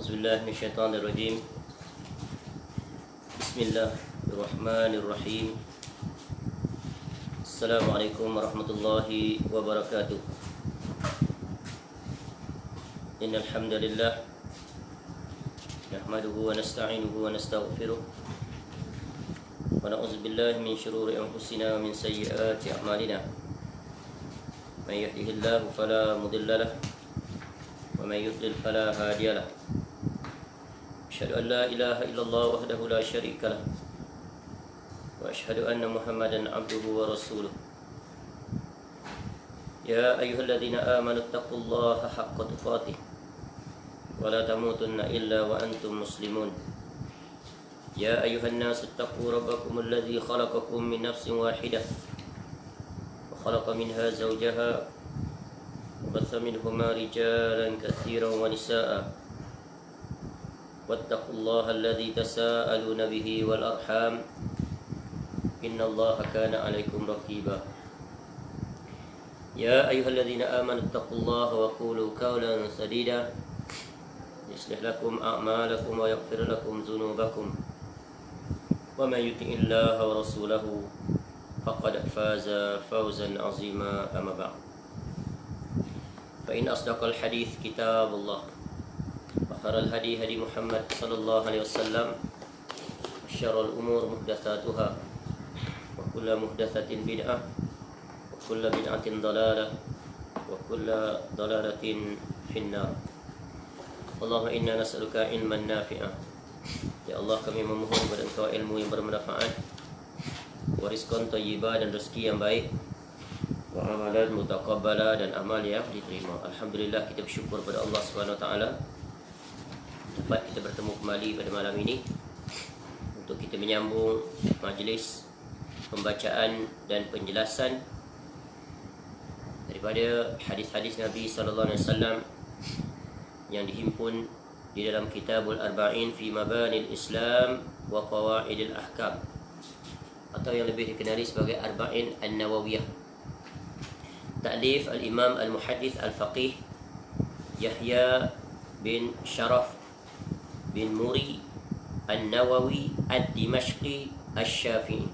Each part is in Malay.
أعوذ بالله من الشيطان الرجيم. بسم الله الرحمن الرحيم. السلام عليكم ورحمة الله وبركاته. إن الحمد لله نحمده ونستعينه ونستغفره ونعوذ بالله من شرور أنفسنا ومن سيئات أعمالنا. من يهده الله فلا مضل له ومن يضلل فلا هادي له. أشهد أن لا إله إلا الله وحده لا شريك له وأشهد أن محمدا عبده ورسوله. يا أيها الذين آمنوا اتقوا الله حق تقاته ولا تموتن إلا وأنتم مسلمون. يا أيها الناس اتقوا ربكم الذي خلقكم من نفس واحدة وخلق منها زوجها وبث منهما رجالا كثيرا ونساء. واتقوا الله الذي تساءلون به والأرحام إن الله كان عليكم رقيبا. يا أيها الذين آمنوا اتقوا الله وقولوا قولا سديدا يصلح لكم أعمالكم ويغفر لكم ذنوبكم ومن يطع الله ورسوله فقد فاز فوزا عظيما. أما بعد فإن أصدق الحديث كتاب الله وخير الهدي هدي محمد صلى الله عليه وسلم وشر الأمور محدثاتها وكل محدثة بدعة وكل بدعة ضلالة وكل ضلالة في النار. اللهم إنا نسألك علما نافعا. Ya Allah, kami memohon kepada Engkau ilmu yang bermanfaat, rizqan thayyibah dan rezeki yang baik, wa amalan mutaqabbala dan amal yang diterima. Alhamdulillah, kita bersyukur pada Allah Subhanahu wa taala dapat kita bertemu kembali pada malam ini untuk kita menyambung majlis pembacaan dan penjelasan daripada hadis-hadis Nabi sallallahu alaihi wasallam yang dihimpun di dalam Kitabul Arba'in fi Mabanil Islam wa Qawaidil Ahkam, atau yang lebih dikenali sebagai Arba'in An-Nawawiyah. Ta'lif Al-Imam Al-Muhaddith Al-Faqih Yahya bin Sharaf bin Muri An-Nawawi Ad-Dimashqi Asy-Syafi'i,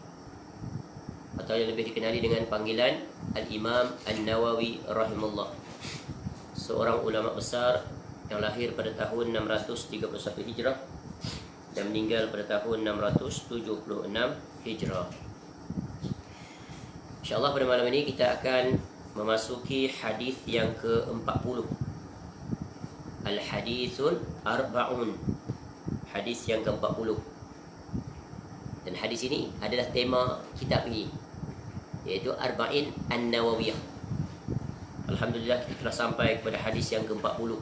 atau yang lebih dikenali dengan panggilan Al-Imam An-Nawawi rahimahullah, seorang ulama besar yang lahir pada tahun 631 Hijrah dan meninggal pada tahun 676 Hijrah. InsyaAllah pada malam ini kita akan memasuki hadis yang ke-40. Al-Hadithul Arba'un, hadis yang ke-40. Dan hadis ini adalah tema kitab ini, iaitu Arba'in An-Nawawiyah. Alhamdulillah, kita telah sampai kepada hadis yang ke-40.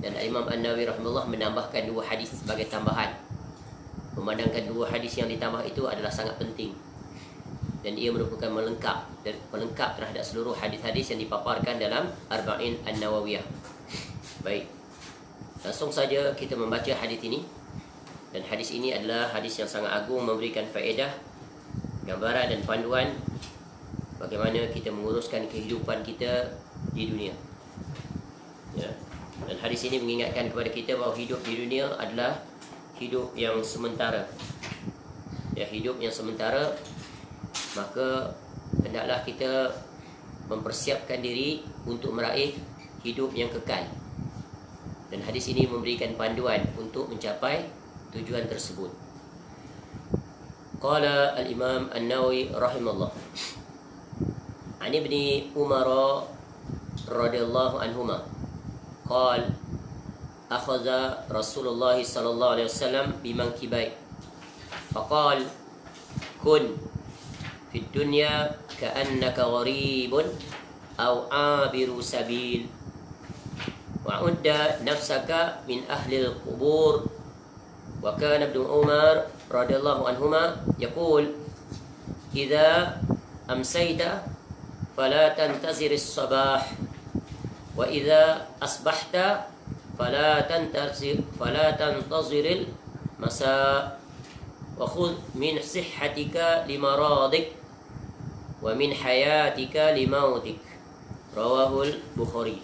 Dan Imam An-Nawawi rahimahullah menambahkan 2 hadis sebagai tambahan, memandangkan 2 hadis yang ditambah itu adalah sangat penting dan ia merupakan pelengkap terhadap seluruh hadis-hadis yang dipaparkan dalam Arba'in An-Nawawiyah. Baik, langsung saja kita membaca hadis ini. Dan hadis ini adalah hadis yang sangat agung, memberikan faedah, gambaran dan panduan bagaimana kita menguruskan kehidupan kita di dunia. Ya. Dan hadis ini mengingatkan kepada kita bahawa hidup di dunia adalah hidup yang sementara. Ya, hidup yang sementara, maka hendaklah kita mempersiapkan diri untuk meraih hidup yang kekal. Dan hadis ini memberikan panduan untuk mencapai tujuan tersebut. Qala al-Imam An-Nawawi rahimahullah, an Ibni Umar radhiyallahu anhuma qala akhadha Rasulullah sallallahu alaihi wasallam bimankibai faqala kun fid dunya ka'annaka gharibun aw abiru sabil wa'udda nafsaka min ahli al-qubur. Wa kana Ibnu Umar radhiyallahu anhuma yaqul idza amsayta fala tantazir as-sabah wa idza asbahta fala tantazir al-masa wa khudh min sihhatika limaradik wa min hayatika limautik. Rawahul Bukhari.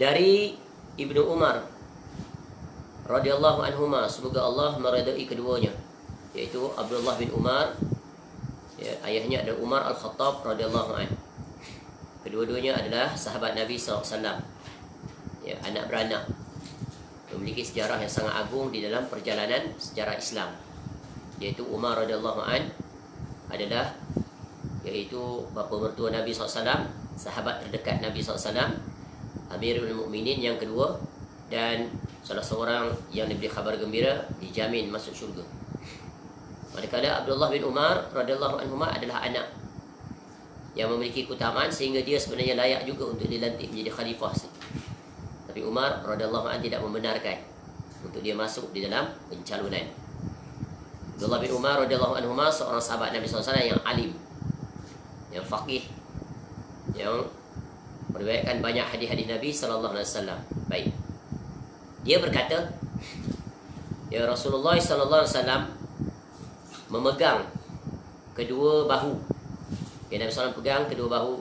Dari Ibnu Umar radhiyallahu anhuma, semoga Allah meridai keduanya, iaitu Abdullah bin Umar, ya, ayahnya adalah Umar Al-Khattab radhiyallahu anhu. Kedua-duanya adalah sahabat Nabi SAW, ya, anak beranak, memiliki sejarah yang sangat agung di dalam perjalanan sejarah Islam. Iaitu Umar radhiyallahu anhu adalah iaitu bapa mertua Nabi SAW, sahabat terdekat Nabi SAW, Amirul Mukminin yang kedua, dan salah seorang yang diberi khabar gembira dijamin masuk syurga. Manakala Abdullah bin Umar radhiyallahu anhu adalah anak yang memiliki keutamaan sehingga dia sebenarnya layak juga untuk dilantik menjadi khalifah. Tapi Umar radhiyallahu anhu tidak membenarkan untuk dia masuk di dalam pencalonan. Abdullah bin Umar radhiyallahu anhu seorang sahabat Nabi SAW yang alim, yang faqih, yang meriwayatkan banyak hadis-hadis Nabi sallallahu alaihi wasallam. Baik. Dia berkata, ya Rasulullah sallallahu alaihi wasallam memegang kedua bahu. Ya, Nabi SAW pegang kedua bahu,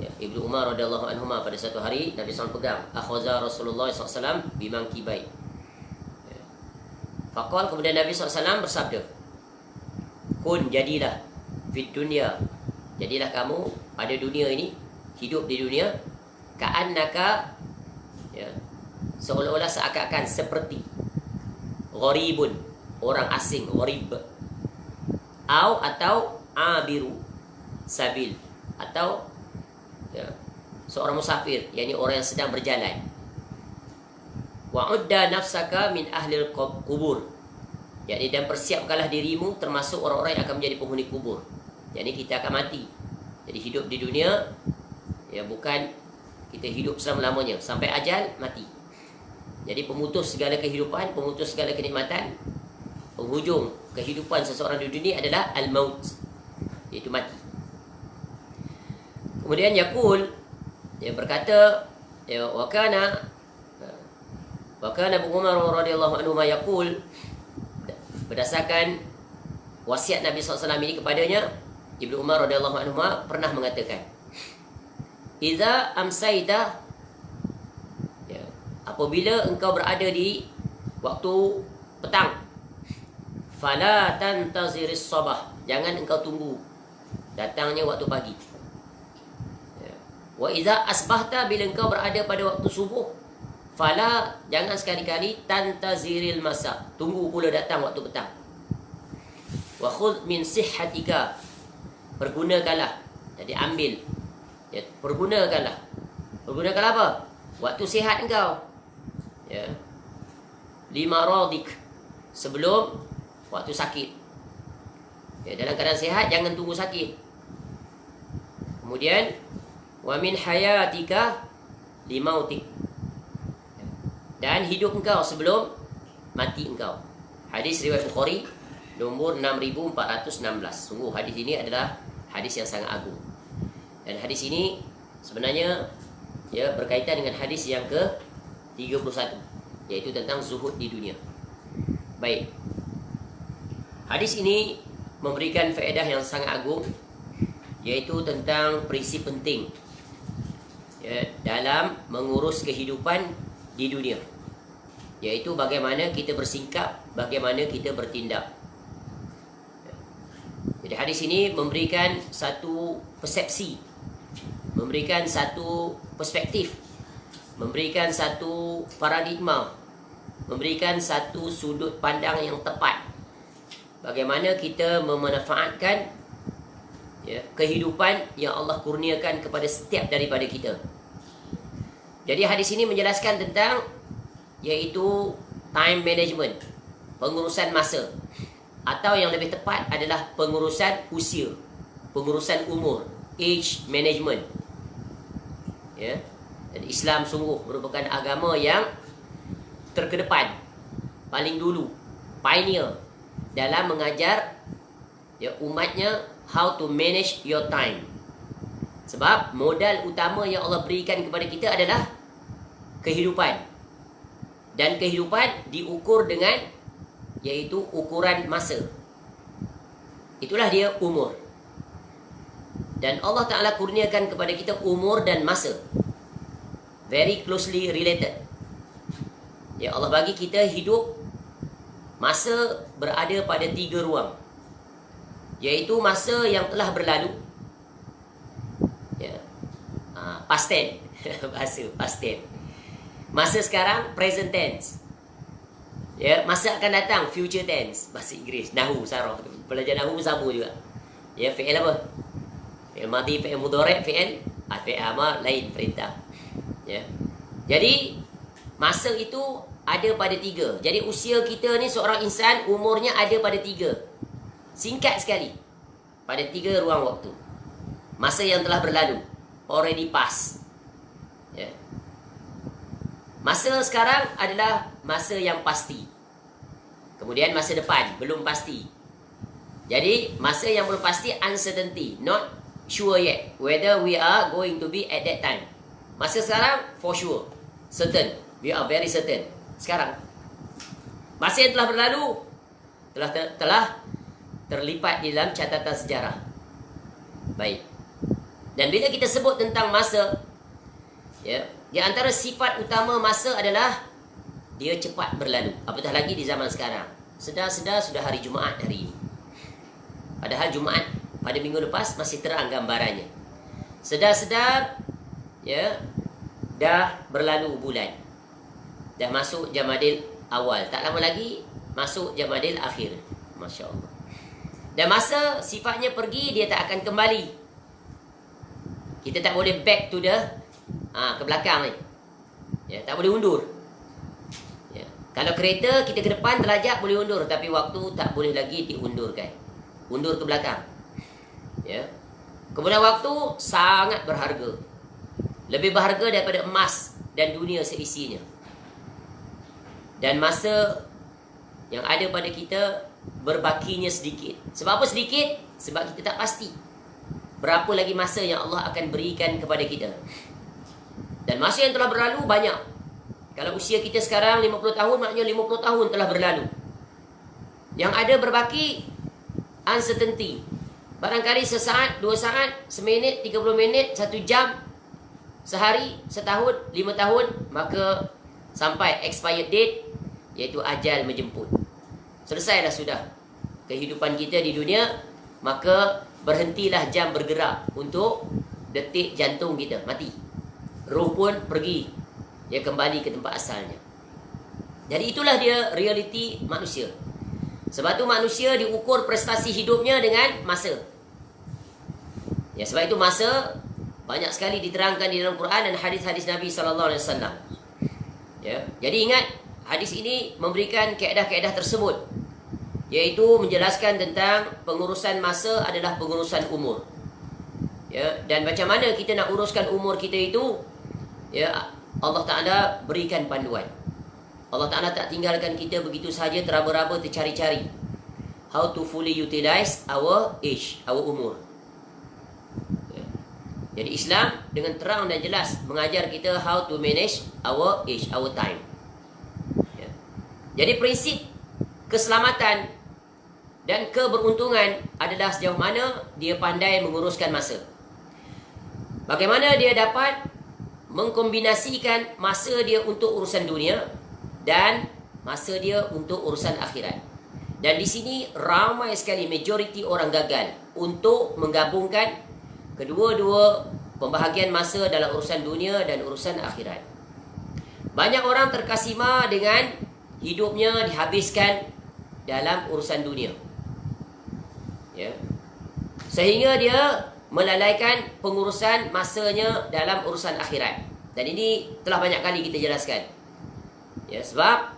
ya, Ibnu Umar radhiyallahu anhu pada satu hari Nabi SAW pegang. Akhaza Rasulullah SAW bimangkibai. Ya. Faqal, kemudian Nabi SAW bersabda, kun, jadilah fit dunia, jadilah kamu pada dunia ini, hidup di dunia, ka'annaka, ya, seolah-olah seakan-akan seperti gharibun, orang asing, gharib, atau abiru sabil, atau, ya, seorang musafir, yakni orang yang sedang berjalan. Wa'udda nafsaka min ahlil kubur, yakni dan persiapkanlah dirimu termasuk orang-orang yang akan menjadi penghuni kubur. Yakni kita akan mati. Jadi hidup di dunia, ya, bukan kita hidup selama-lamanya, sampai ajal mati. Jadi pemutus segala kehidupan, pemutus segala kenikmatan, penghujung kehidupan seseorang di dunia adalah al-maut, iaitu mati. Kemudian Yaqul, dia berkata, ya, wakana Abu Umar radhiyallahu anhu yaqul, berdasarkan wasiat Nabi SAW ini kepadanya, Ibnu Umar radhiyallahu anhu pernah mengatakan, idza amsaita, ya, apabila engkau berada di waktu petang, fala tantaziris sabah, jangan engkau tunggu datangnya waktu pagi. Wa idza asbahta, bila engkau berada pada waktu subuh, fala, jangan sekali-kali tantaziril masa, tunggu pula datang waktu petang. Wa khudh min sihhatika, pergunakanlah, jadi ambil, ya, pergunakanlah apa? Waktu sihat engkau, ya, lima radik, sebelum waktu sakit. Ya, dalam keadaan sihat jangan tunggu sakit. Kemudian wa min hayatika limautik, dan hidup engkau sebelum mati engkau. Hadis riwayat Bukhari nombor 6416. Sungguh hadis ini adalah hadis yang sangat agung. Dan hadis ini sebenarnya, ya, berkaitan dengan hadis yang ke-31, yaitu tentang zuhud di dunia. Baik. Hadis ini memberikan faedah yang sangat agung, yaitu tentang prinsip penting, ya, dalam mengurus kehidupan di dunia, yaitu bagaimana kita bersikap, bagaimana kita bertindak. Jadi hadis ini memberikan satu persepsi, memberikan satu perspektif, memberikan satu paradigma, memberikan satu sudut pandang yang tepat bagaimana kita memanfaatkan, ya, kehidupan yang Allah kurniakan kepada setiap daripada kita. Jadi hadis ini menjelaskan tentang, yaitu time management, pengurusan masa, atau yang lebih tepat adalah pengurusan usia, pengurusan umur, age management. Ya, dan Islam sungguh merupakan agama yang terkedepan, paling dulu, pioneer dalam mengajar, ya, umatnya how to manage your time. Sebab modal utama yang Allah berikan kepada kita adalah kehidupan. Dan kehidupan diukur dengan, yaitu ukuran masa. Itulah dia umur. Dan Allah Ta'ala kurniakan kepada kita umur dan masa, very closely related. Ya, Allah bagi kita hidup masa berada pada 3 ruang. Iaitu masa yang telah berlalu. Ya. Past tense. Bahasa past tense. Masa sekarang present tense. Ya, masa akan datang future tense. Bahasa Inggeris, Nahu, Sarah. Belajar Nahu sama juga. Ya, fi'il apa? Fi'il madhi, fi'il mudhari', fi'il amar, lain perintah. Ya. Jadi masa itu ada pada 3. Jadi usia kita ni seorang insan umurnya ada pada 3. Singkat sekali. Pada 3 ruang waktu. Masa yang telah berlalu. Already past. Ya. Masa sekarang adalah masa yang pasti. Kemudian masa depan belum pasti. Jadi masa yang belum pasti, uncertainty, not sure yet whether we are going to be at that time. Masa sekarang for sure, certain, we are very certain. Sekarang masa yang telah berlalu telah terlipat di dalam catatan sejarah. Baik. Dan bila kita sebut tentang masa, ya, di antara sifat utama masa adalah dia cepat berlalu. Apatah lagi di zaman sekarang. Sedar-sedar sudah hari Jumaat hari ini. Padahal Jumaat pada minggu lepas masih terang gambarannya. Sedar-sedar, ya, dah berlalu bulan. Dah masuk Jamadil awal. Tak lama lagi masuk Jamadil akhir. Masya Allah. Dan masa sifatnya pergi, dia tak akan kembali. Kita tak boleh back to the ke belakang ni. Ya, tak boleh undur. Ya. Kalau kereta kita ke depan terlajak boleh undur, tapi waktu tak boleh lagi diundurkan. Undur ke belakang. Ya. Kemudian waktu sangat berharga. Lebih berharga daripada emas dan dunia seisinya. Dan masa yang ada pada kita berbakinya sedikit. Sebab apa sedikit? Sebab kita tak pasti berapa lagi masa yang Allah akan berikan kepada kita. Dan masa yang telah berlalu banyak. Kalau usia kita sekarang 50 tahun, maknanya 50 tahun telah berlalu. Yang ada berbaki uncertainty. Barangkali sesaat, 2 saat, seminit, 30 minit, 1 jam, sehari, setahun, 5 tahun, maka sampai expired date, iaitu ajal menjemput. Selesailah sudah kehidupan kita di dunia, maka berhentilah jam bergerak untuk detik jantung kita mati. Roh pun pergi, dia kembali ke tempat asalnya. Jadi itulah dia realiti manusia. Sebab tu manusia diukur prestasi hidupnya dengan masa. Ya, sebab itu masa banyak sekali diterangkan di dalam Quran dan hadis-hadis Nabi SAW. Ya, jadi ingat, hadis ini memberikan kaedah-kaedah tersebut, iaitu menjelaskan tentang pengurusan masa adalah pengurusan umur. Ya, dan macam mana kita nak uruskan umur kita itu, ya, Allah Ta'ala berikan panduan. Allah Ta'ala tak tinggalkan kita begitu saja teraba-raba tercari-cari how to fully utilize our age, our umur. Ya. Jadi Islam dengan terang dan jelas mengajar kita how to manage our age, our time. Ya. Jadi prinsip keselamatan dan keberuntungan adalah sejauh mana dia pandai menguruskan masa. Bagaimana dia dapat mengkombinasikan masa dia untuk urusan dunia dan masa dia untuk urusan akhirat. Dan di sini ramai sekali majoriti orang gagal untuk menggabungkan kedua-dua pembahagian masa dalam urusan dunia dan urusan akhirat. Banyak orang terkesima dengan hidupnya dihabiskan dalam urusan dunia. Ya. Sehingga dia melalaikan pengurusan masanya dalam urusan akhirat. Dan ini telah banyak kali kita jelaskan. Ya, sebab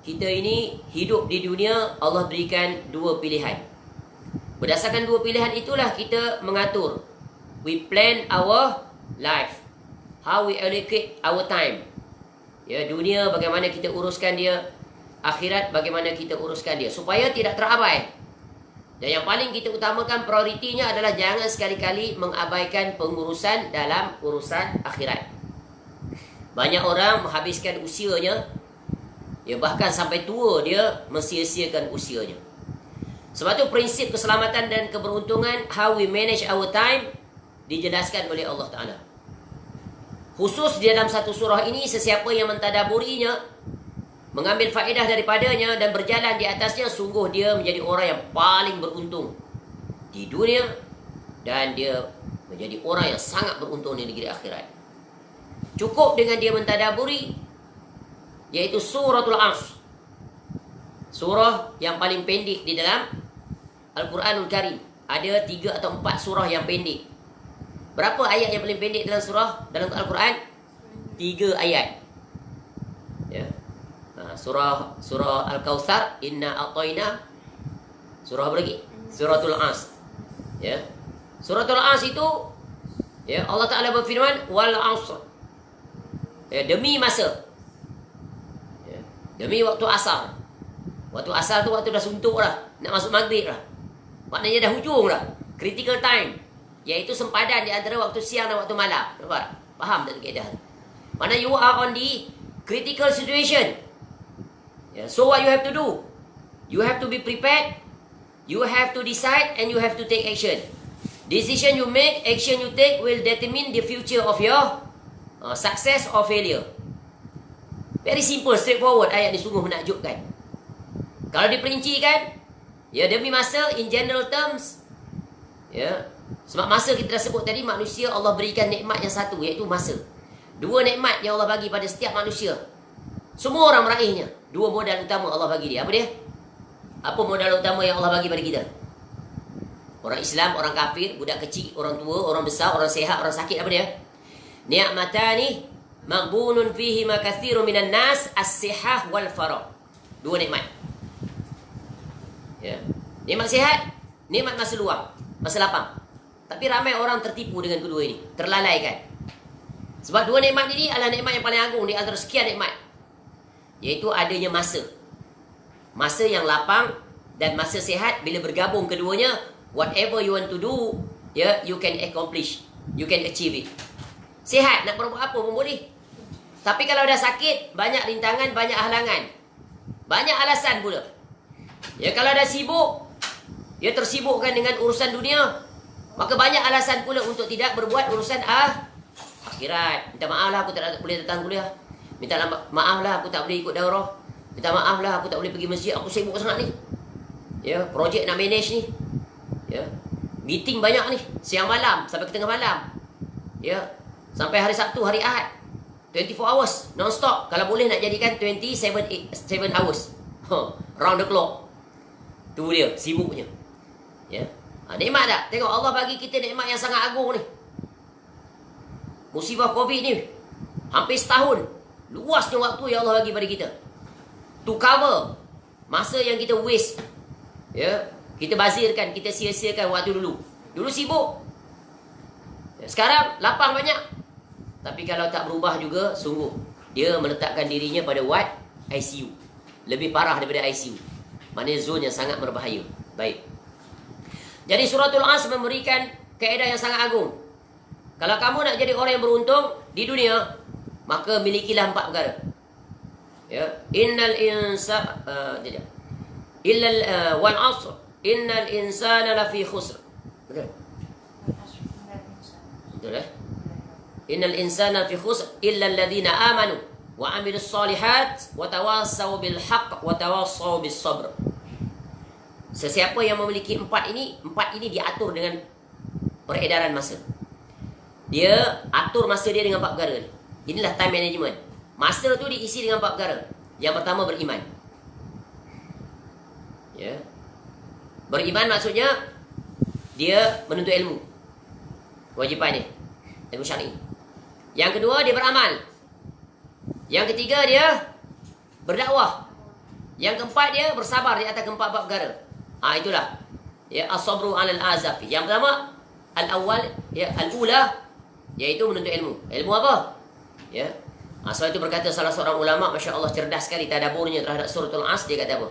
kita ini hidup di dunia, Allah berikan 2 pilihan. Berdasarkan 2 pilihan itulah kita mengatur. We plan our life. How we allocate our time. Ya, dunia bagaimana kita uruskan dia, akhirat bagaimana kita uruskan dia, supaya tidak terabai. Dan yang paling kita utamakan prioritinya adalah jangan sekali-kali mengabaikan pengurusan dalam urusan akhirat. Banyak orang menghabiskan usianya, ya, bahkan sampai tua dia mensia-siakan usianya. Sebab tu prinsip keselamatan dan keberuntungan, how we manage our time, dijelaskan oleh Allah Ta'ala. Khusus di dalam satu surah ini, sesiapa yang mentadaburinya, mengambil faedah daripadanya dan berjalan di atasnya, sungguh dia menjadi orang yang paling beruntung di dunia, dan dia menjadi orang yang sangat beruntung di negeri akhirat. Cukup dengan dia mentadaburi, yaitu suratul Asr, surah yang paling pendek di dalam Al-Quranul Karim. Ada 3 atau 4 surah yang pendek. Berapa ayat yang paling pendek dalam dalam Al-Quran? 3 ayat. Ya. Surah Al-Kautsar, inna a'tayna. Surah apa lagi? Suratul Asr. Ya. Suratul Asr itu, ya, Allah Ta'ala berfirman, wal asr. Ya, demi masa. Ya, demi waktu asar. Waktu asar tu waktu dah suntuk dah, nak masuk maghrib dah. Maknanya dah hujung dah. Critical time, iaitu sempadan di antara waktu siang dan waktu malam. Nampak? Faham tak kaedah? Mana you are on the critical situation. Yeah. So what you have to do? You have to be prepared. You have to decide and you have to take action. Decision you make, action you take will determine the future of your success or failure. Very simple, straightforward. Ayat ni sungguh menakjubkan. Kalau diperincikan, ya, demi masa in general terms, ya, sebab masa kita dah sebut tadi, manusia Allah berikan nikmat yang satu, iaitu masa. 2 nikmat yang Allah bagi pada setiap manusia. Semua orang meraihnya. 2 modal utama Allah bagi dia. Apa dia? Apa modal utama yang Allah bagi pada kita? Orang Islam, orang kafir, budak kecil, orang tua, orang besar, orang sehat, orang sakit, apa dia? Ni'matani maghbunun fihi ma katsirun minan nas, as-sihah wal faragh. 2 nikmat. Ya. Nikmat sihat, nikmat masa luang, masa lapang. Tapi ramai orang tertipu dengan kedua ini, terlalaikan. Sebab 2 nikmat ini adalah nikmat yang paling agung di antara sekian nikmat, iaitu adanya masa. Masa yang lapang dan masa sihat. Bila bergabung keduanya, whatever you want to do, ya, you can accomplish, you can achieve it. Sihat, nak berbuat apa pun boleh. Tapi kalau dah sakit, banyak rintangan, banyak halangan, banyak alasan pula. Ya, kalau dah sibuk, dia tersibukkan dengan urusan dunia, maka banyak alasan pula untuk tidak berbuat urusan akhirat. Minta maaf lah aku tak boleh datang kuliah. Minta maaf lah aku tak boleh ikut daurah. Minta maaf lah aku tak boleh pergi masjid, aku sibuk sangat ni. Ya, projek nak manage ni. Ya, meeting banyak ni, siang malam sampai ke tengah malam. Ya, sampai hari Sabtu, hari Ahad, 24 hours non-stop. Kalau boleh nak jadikan 7 hours, round the clock. Tu dia sibuknya. Ya, nikmat tak? Tengok Allah bagi kita nikmat yang sangat agung ni. Musibah Covid ni hampir setahun, luasnya waktu yang Allah bagi pada kita to cover masa yang kita waste. Ya, kita bazirkan, kita sia-siakan waktu dulu. Dulu sibuk, ya, sekarang lapang banyak. Tapi kalau tak berubah juga, sungguh dia meletakkan dirinya pada what? ICU. Lebih parah daripada ICU. Maknanya zon yang sangat berbahaya. Baik. Jadi suratul Asr memberikan kaedah yang sangat agung. Kalau kamu nak jadi orang yang beruntung di dunia, maka milikilah 4 perkara. Ya, innal wal asr innal insana lafi khusr. Betul? Betul eh? Innal insana fi khusr illa alladhina amanu wa amilus solihat wa tawassaw bil haqq wa tawassaw bis sabr. Sesiapa yang memiliki 4 ini diatur dengan peredaran masa. Dia atur masa dia dengan 4 perkara. Inilah time management. Masa tu diisi dengan 4 perkara. Yang pertama, beriman. Ya. Beriman maksudnya dia menuntut ilmu. Kewajipan dia, ilmu syar'i. Yang kedua, dia beramal. Yang ketiga, dia berdakwah. Yang keempat, dia bersabar di atas keempat perkara. Itulah, ya, as-sabru 'alal azafi. Yang pertama, al-awwal, ya, al-ula, iaitu menuntut ilmu. Ilmu apa? Ya. Sebab itu berkata salah seorang ulama, masya-Allah cerdas sekali tadaburnya terhadap suratul Asr. Dia kata apa?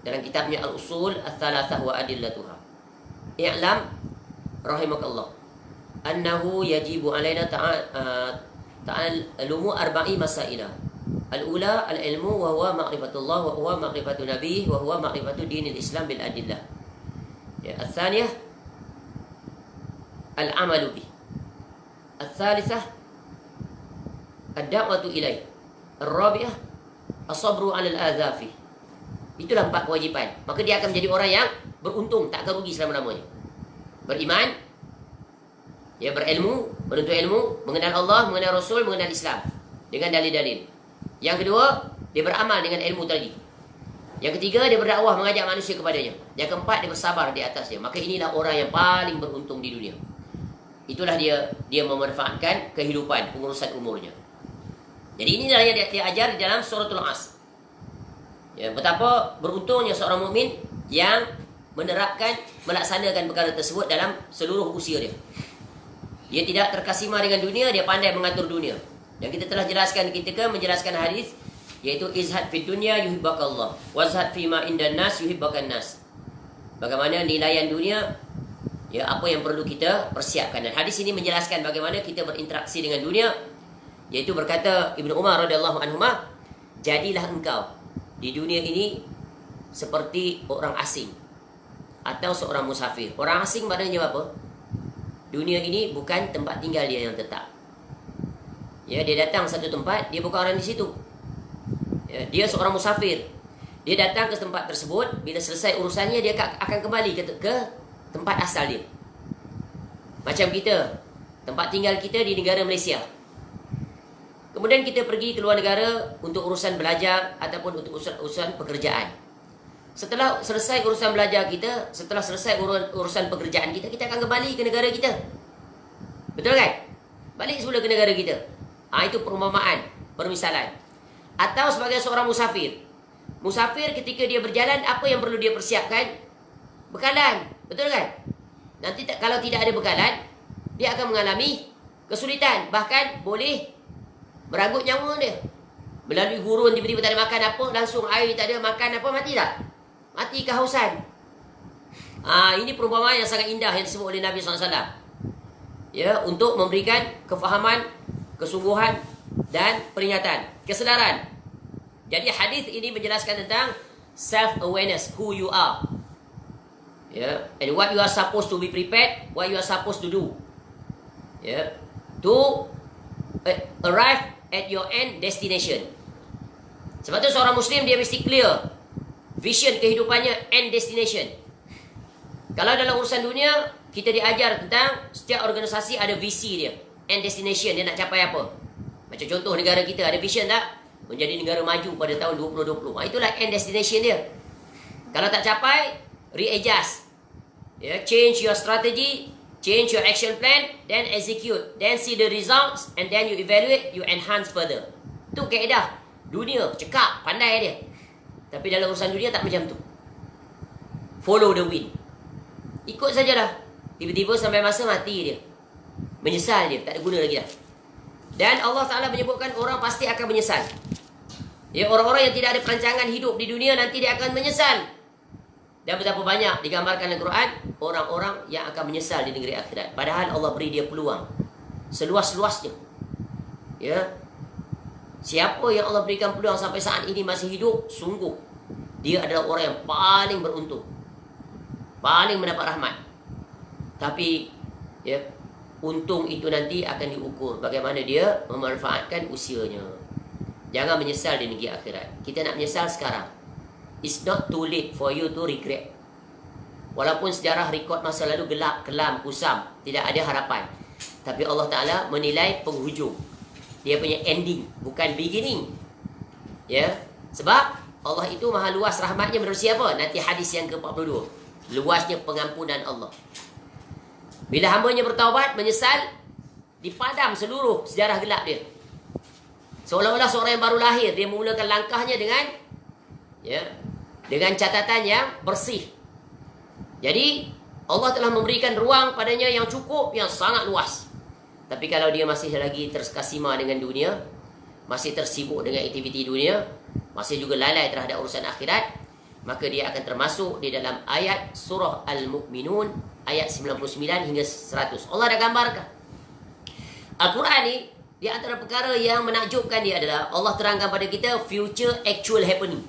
Dalam kitabnya Al-Usul Ats-Tsalatsah wa Adillatuha. I'lam rahimakallah annahu yajibu alaina ta'allumu arba'i masailah. Al-ula al-ilmu wa huwa ma'rifatullah wa huwa ma'rifatu nabiyih wa huwa ma'rifatu dinil Islam bil adillah. Ya, al-thaniyah al-amalu bih. Al-thalithah ad-da'watu ilaih. Al-rabi'ah as-sabru 'alal adzafi. Itulah 4 kewajipan. Maka dia akan menjadi orang yang beruntung, tak akan rugi selama-lamanya. Beriman, ya, berilmu, menuntut ilmu, mengenal Allah, mengenal Rasul, mengenal Islam dengan dalil-dalil. Yang kedua, dia beramal dengan ilmu tadi. Yang ketiga, dia berdakwah, mengajak manusia kepadanya. Yang keempat, dia bersabar di atasnya. Maka inilah orang yang paling beruntung di dunia. Itulah dia memanfaatkan kehidupan, pengurusan umurnya. Jadi inilah yang dia ajar di dalam suratul As. Ya, betapa beruntungnya seorang mukmin yang menerapkan, melaksanakan perkara tersebut dalam seluruh usia dia. Dia tidak terkesima dengan dunia, dia pandai mengatur dunia. Dan kita telah jelaskan ketika menjelaskan hadis, yaitu izhad fid dunya yuhibbakallah, wazhad fima indan nas yuhibbakan nas. Bagaimana nilaian dunia, ya, apa yang perlu kita persiapkan. Dan hadis ini menjelaskan bagaimana kita berinteraksi dengan dunia, yaitu berkata Ibnu Umar radhiyallahu anhuma, jadilah engkau di dunia ini seperti orang asing atau seorang musafir. Orang asing maknanya apa? Dunia ini bukan tempat tinggal dia yang tetap. Ya, dia datang satu tempat, dia bukan orang di situ. Ya, dia seorang musafir. Dia datang ke tempat tersebut, bila selesai urusannya dia akan kembali ke tempat asal dia. Macam kita, tempat tinggal kita di negara Malaysia. Kemudian kita pergi ke luar negara untuk urusan belajar ataupun untuk urusan pekerjaan. Setelah selesai urusan belajar kita, setelah selesai urusan pekerjaan kita, kita akan kembali ke negara kita. Betul kan? Balik semula ke negara kita. Itu perumpamaan, permisalan. Atau sebagai seorang musafir. Musafir ketika dia berjalan, apa yang perlu dia persiapkan? Bekalan. Betul kan? Nanti kalau tidak ada bekalan, dia akan mengalami kesulitan. Bahkan boleh meragut nyawa dia. Melalui gurun, tiba-tiba tak ada makan apa, langsung air tak ada, makan apa, mati tak? Mati kehausan. Ini perumpamaan yang sangat indah yang disebut oleh Nabi SAW. Ya, untuk memberikan kefahaman, kesungguhan dan peringatan, kesedaran. Jadi hadis ini menjelaskan tentang self-awareness, who you are. Ya, and what you are supposed to be prepared, what you are supposed to do. Ya, to arrive at your end destination. Sebab tu seorang Muslim dia mesti clear vision kehidupannya, end destination. Kalau dalam urusan dunia, kita diajar tentang setiap organisasi ada visi dia, end destination, dia nak capai apa. Macam contoh negara kita ada vision tak? Menjadi negara maju pada tahun 2020. Itulah end destination dia. Kalau tak capai, readjust. Ya, change your strategy, change your action plan, then execute, then see the results, and then you evaluate, you enhance further. Itu kaedah dunia, cekap, pandai dia. Tapi dalam urusan dunia tak macam tu. Follow the wind. Ikut sajalah. Tiba-tiba sampai masa mati dia. Menyesal dia, tak ada guna lagi dah. Dan Allah Ta'ala menyebutkan orang pasti akan menyesal. Ya, orang-orang yang tidak ada perancangan hidup di dunia nanti dia akan menyesal. Dan betapa banyak digambarkan dalam Quran orang-orang yang akan menyesal di negeri akhirat. Padahal Allah beri dia peluang seluas-luasnya. Ya. Siapa yang Allah berikan peluang sampai saat ini masih hidup, sungguh dia adalah orang yang paling beruntung, paling mendapat rahmat. Tapi ya, untung itu nanti akan diukur bagaimana dia memanfaatkan usianya. Jangan menyesal di negeri akhirat. Kita nak menyesal sekarang. It's not too late for you to regret. Walaupun sejarah rekod masa lalu gelap, kelam, kusam, tidak ada harapan. Tapi Allah Ta'ala menilai penghujung. Dia punya ending, bukan beginning. Ya, sebab Allah itu maha luas rahmatnya menurut siapa? Nanti hadis yang ke-42. Luasnya pengampunan Allah. Bila hambanya bertaubat, menyesal, dipadam seluruh sejarah gelap dia. Seolah-olah seorang yang baru lahir, dia memulakan langkahnya dengan catatan yang bersih. Jadi Allah telah memberikan ruang padanya yang cukup, yang sangat luas. Tapi kalau dia masih lagi terkesima dengan dunia, masih tersibuk dengan aktiviti dunia, masih juga lalai terhadap urusan akhirat, maka dia akan termasuk di dalam ayat surah Al-Mu'minun ayat 99 hingga 100. Allah dah gambarkan. Al-Quran ni, di antara perkara yang menakjubkan dia adalah Allah terangkan pada kita future actual happening.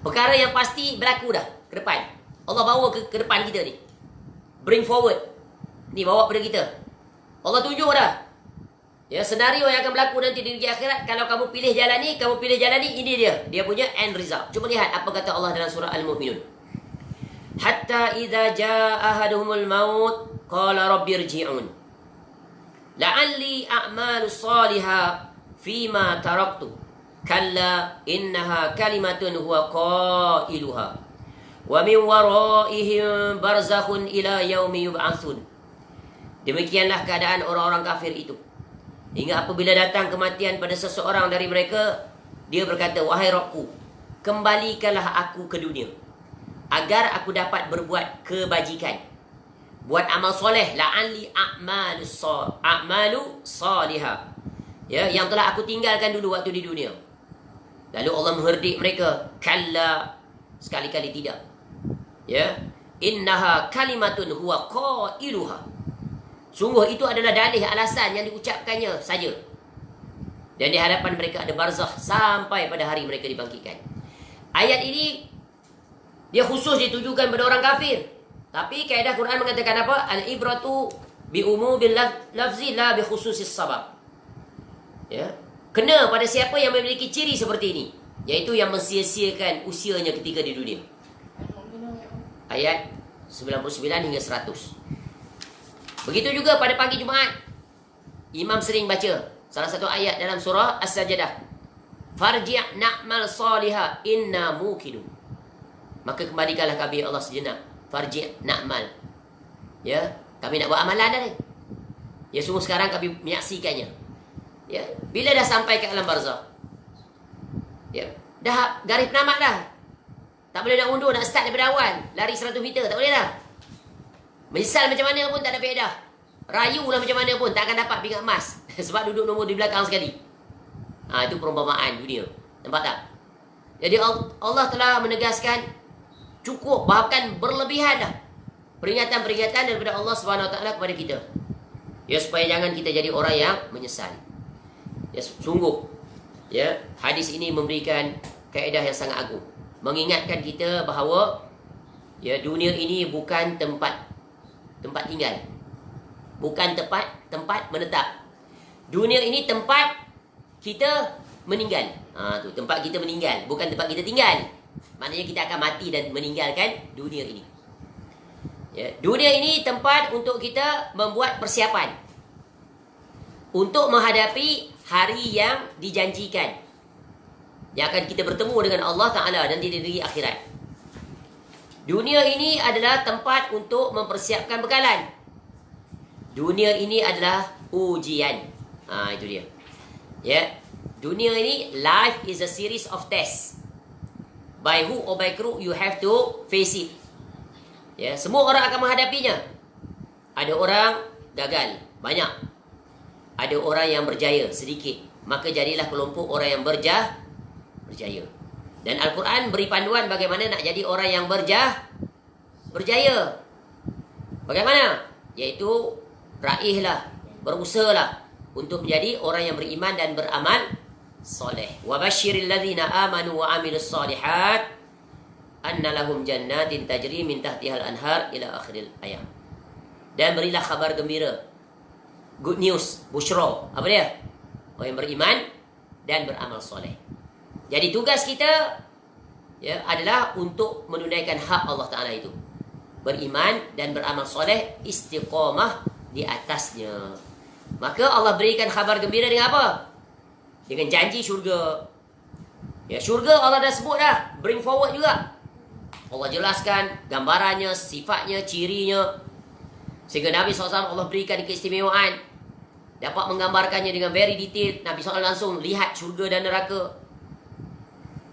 Perkara yang pasti berlaku dah ke depan. Allah bawa ke depan kita ni. Bring forward. Ni bawa pada kita. Allah tunjuk dah. Ya, senario yang akan berlaku nanti di negeri akhirat, kalau kamu pilih jalan ni, ini dia punya end result. Cuba lihat apa kata Allah dalam surah Al-Mu'minun. Hatta idza jaa ahaduhumul maut qala rabbi irji'un la'alli a'malu salihah fima taraktu kalla innaha kalimatun huwa qailuha wa min waraihim barzakhun ila yaumi yub'atsun. Demikianlah keadaan orang-orang kafir itu. Hingga apabila datang kematian pada seseorang dari mereka, dia berkata, wahai Rabbku, kembalikanlah aku ke dunia agar aku dapat berbuat kebajikan, buat amal soleh, la'anli a'malu salihah, ya, yang telah aku tinggalkan dulu waktu di dunia. Lalu Allah mengherdik mereka, kalla, sekali-kali tidak, ya, innaha kalimatun huwa qailuha, sungguh itu adalah dalih, alasan yang diucapkannya saja. Dan di hadapan mereka ada barzakh sampai pada hari mereka dibangkitkan. Ayat ini dia khusus ditujukan pada orang kafir. Tapi kaedah Quran mengatakan apa? Al-ibratu bi umubil lafzi la bi khususis sabab. Ya. Kena pada siapa yang memiliki ciri seperti ini, yaitu yang mensia-siakan usianya ketika di dunia. Ayat 99 hingga 100. Begitu juga pada pagi Jumaat, imam sering baca salah satu ayat dalam surah As-Sajdah. Farji' na'mal salihah inna muqinun. Maka kembalikanlah kami Allah sejenak. Farji' na'mal. Ya, kami nak buat amalan dah ni. Ya, sungguh sekarang kami menyaksikannya. Ya, bila dah sampai ke alam barzakh, ya, dah garis penamat dah. Tak boleh nak undur, nak start daripada awal. Lari 100 meter, tak boleh dah. Menyesal macam mana pun tak ada faedah. Rayu lah macam mana pun tak akan dapat pingat emas. Sebab duduk nombor di belakang sekali. Itu perumpamaan dunia. Nampak tak? Jadi Allah telah menegaskan, cukup, bahkan berlebihan dah peringatan-peringatan daripada Allah SWT kepada kita. Ya, supaya jangan kita jadi orang yang menyesal. Ya, sungguh, ya, hadis ini memberikan kaedah yang sangat agung. Mengingatkan kita bahawa, ya, dunia ini bukan tempat tinggal. Bukan tempat menetap. Dunia ini tempat kita meninggal. Tu tempat kita meninggal, bukan tempat kita tinggal. Maknanya kita akan mati dan meninggalkan dunia ini. Ya, dunia ini tempat untuk kita membuat persiapan untuk menghadapi hari yang dijanjikan, yang akan kita bertemu dengan Allah Ta'ala nanti di negeri akhirat. Dunia ini adalah tempat untuk mempersiapkan bekalan. Dunia ini adalah ujian. Itu dia. Ya, dunia ini, life is a series of tests. By hook or by crook, you have to face it. Ya, semua orang akan menghadapinya. Ada orang gagal, banyak. Ada orang yang berjaya, sedikit. Maka jadilah kelompok orang yang berjaya. Dan Al-Quran beri panduan bagaimana nak jadi orang yang berjaya. Bagaimana? Iaitu raihlah, berusahalah untuk menjadi orang yang beriman dan beramal soleh. Wa basyiril ladzina amanu wa amilus solihat anna lahum jannatin tajri min tahtihal anhar ila akhiril ayat. Dan berilah kabar gembira, good news, busyra. Apa dia? Orang yang beriman dan beramal soleh. Jadi tugas kita, ya, adalah untuk menunaikan hak Allah Ta'ala itu. Beriman dan beramal soleh, istiqamah di atasnya. Maka Allah berikan kabar gembira dengan apa? Dengan janji syurga. Ya, syurga Allah dah sebut dah, bring forward juga. Allah jelaskan gambarannya, sifatnya, cirinya. Sehingga Nabi SAW Allah berikan keistimewaan, dapat menggambarkannya dengan very detail. Nabi SAW langsung lihat syurga dan neraka.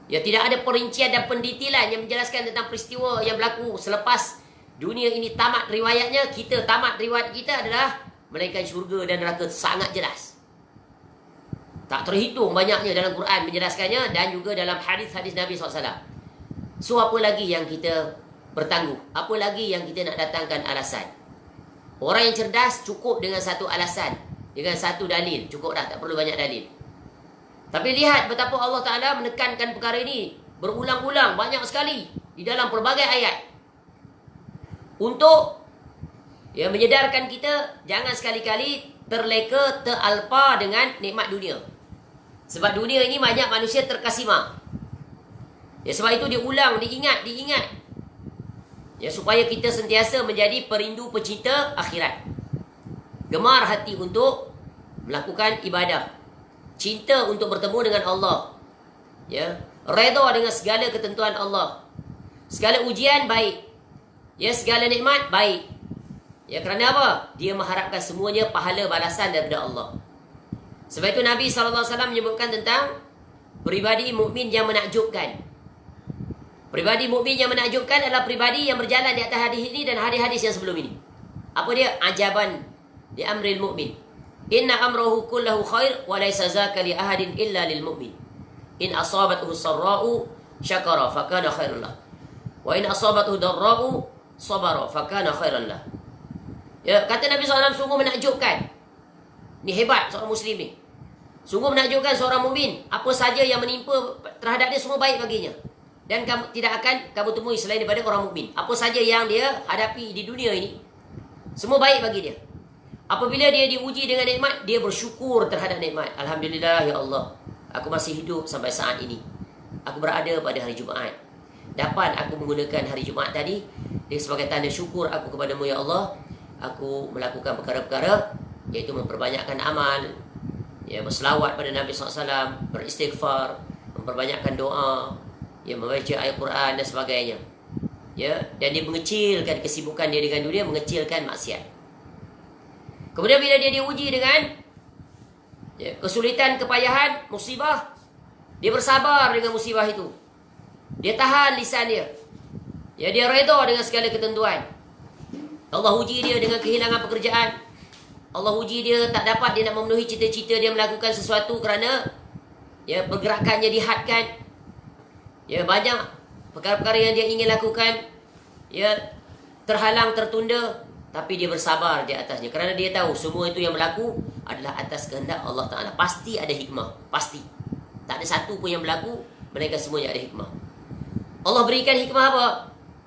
Ya, tidak ada perincian dan pendetailan yang menjelaskan tentang peristiwa yang berlaku selepas dunia ini tamat riwayatnya. Kita tamat riwayat kita adalah melainkan syurga dan neraka sangat jelas. Tak terhitung banyaknya dalam Quran menjelaskannya dan juga dalam hadis-hadis Nabi SAW. So, apa lagi yang kita bertangguh? Apa lagi yang kita nak datangkan alasan? Orang yang cerdas cukup dengan satu alasan, dengan satu dalil. Cukup dah, tak perlu banyak dalil. Tapi lihat betapa Allah Ta'ala menekankan perkara ini berulang-ulang, banyak sekali di dalam pelbagai ayat. Untuk, ya, menyedarkan kita jangan sekali-kali terleka, teralpa dengan nikmat dunia. Sebab dunia ini banyak manusia terkasima. Ya, sebab itu dia ulang, diingat. Ya, supaya kita sentiasa menjadi perindu pecinta akhirat. Gemar hati untuk melakukan ibadah. Cinta untuk bertemu dengan Allah. Ya, redha dengan segala ketentuan Allah. Segala ujian baik. Ya, segala nikmat baik. Ya, kerana apa? Dia mengharapkan semuanya pahala balasan daripada Allah. Sebab itu Nabi SAW menyebutkan tentang pribadi mukmin yang menakjubkan. Pribadi mukmin yang menakjubkan adalah pribadi yang berjalan di atas hadis ini dan hadis-hadis yang sebelum ini. Apa dia? Ajaban di amril mukmin. Inna amrahu kullahu khair wa laysa zaka li ahadin illa lil mukmin. In asabathu sarra'u syakara fakana khairan lah. Wa in asabathu darra'u sabara fakana khairan lah. Ya, kata Nabi SAW, sungguh menakjubkan. Ni hebat seorang muslim ni. Sungguh menakjubkan seorang mukmin. Apa saja yang menimpa terhadap dia semua baik baginya. Dan kamu tidak akan kamu temui selain daripada orang mukmin. Apa saja yang dia hadapi di dunia ini, semua baik bagi dia. Apabila dia diuji dengan nikmat, dia bersyukur terhadap nikmat. Alhamdulillah, ya Allah, aku masih hidup sampai saat ini. Aku berada pada hari Jumaat. Dapat aku menggunakan hari Jumaat tadi sebagai tanda syukur aku kepadamu, ya Allah. Aku melakukan perkara-perkara, iaitu memperbanyakkan amal, ya, berselawat pada Nabi SAW, beristighfar, memperbanyakkan doa, ya, membaca ayat Quran dan sebagainya. Ya, dan dia mengecilkan kesibukan dia dengan dunia, mengecilkan maksiat. Kemudian bila dia diuji dengan, ya, kesulitan, kepayahan, musibah, dia bersabar dengan musibah itu. Dia tahan lisan dia. Ya, dia redha dengan segala ketentuan. Allah uji dia dengan kehilangan pekerjaan. Allah uji dia tak dapat dia nak memenuhi cita-cita dia melakukan sesuatu kerana, ya, pergerakannya dihadkan. Ya, banyak perkara-perkara yang dia ingin lakukan, ya, terhalang, tertunda, tapi dia bersabar di atasnya kerana dia tahu semua itu yang berlaku adalah atas kehendak Allah Ta'ala. Pasti ada hikmah, pasti. Tak ada satu pun yang berlaku melainkan semuanya ada hikmah. Allah berikan hikmah apa?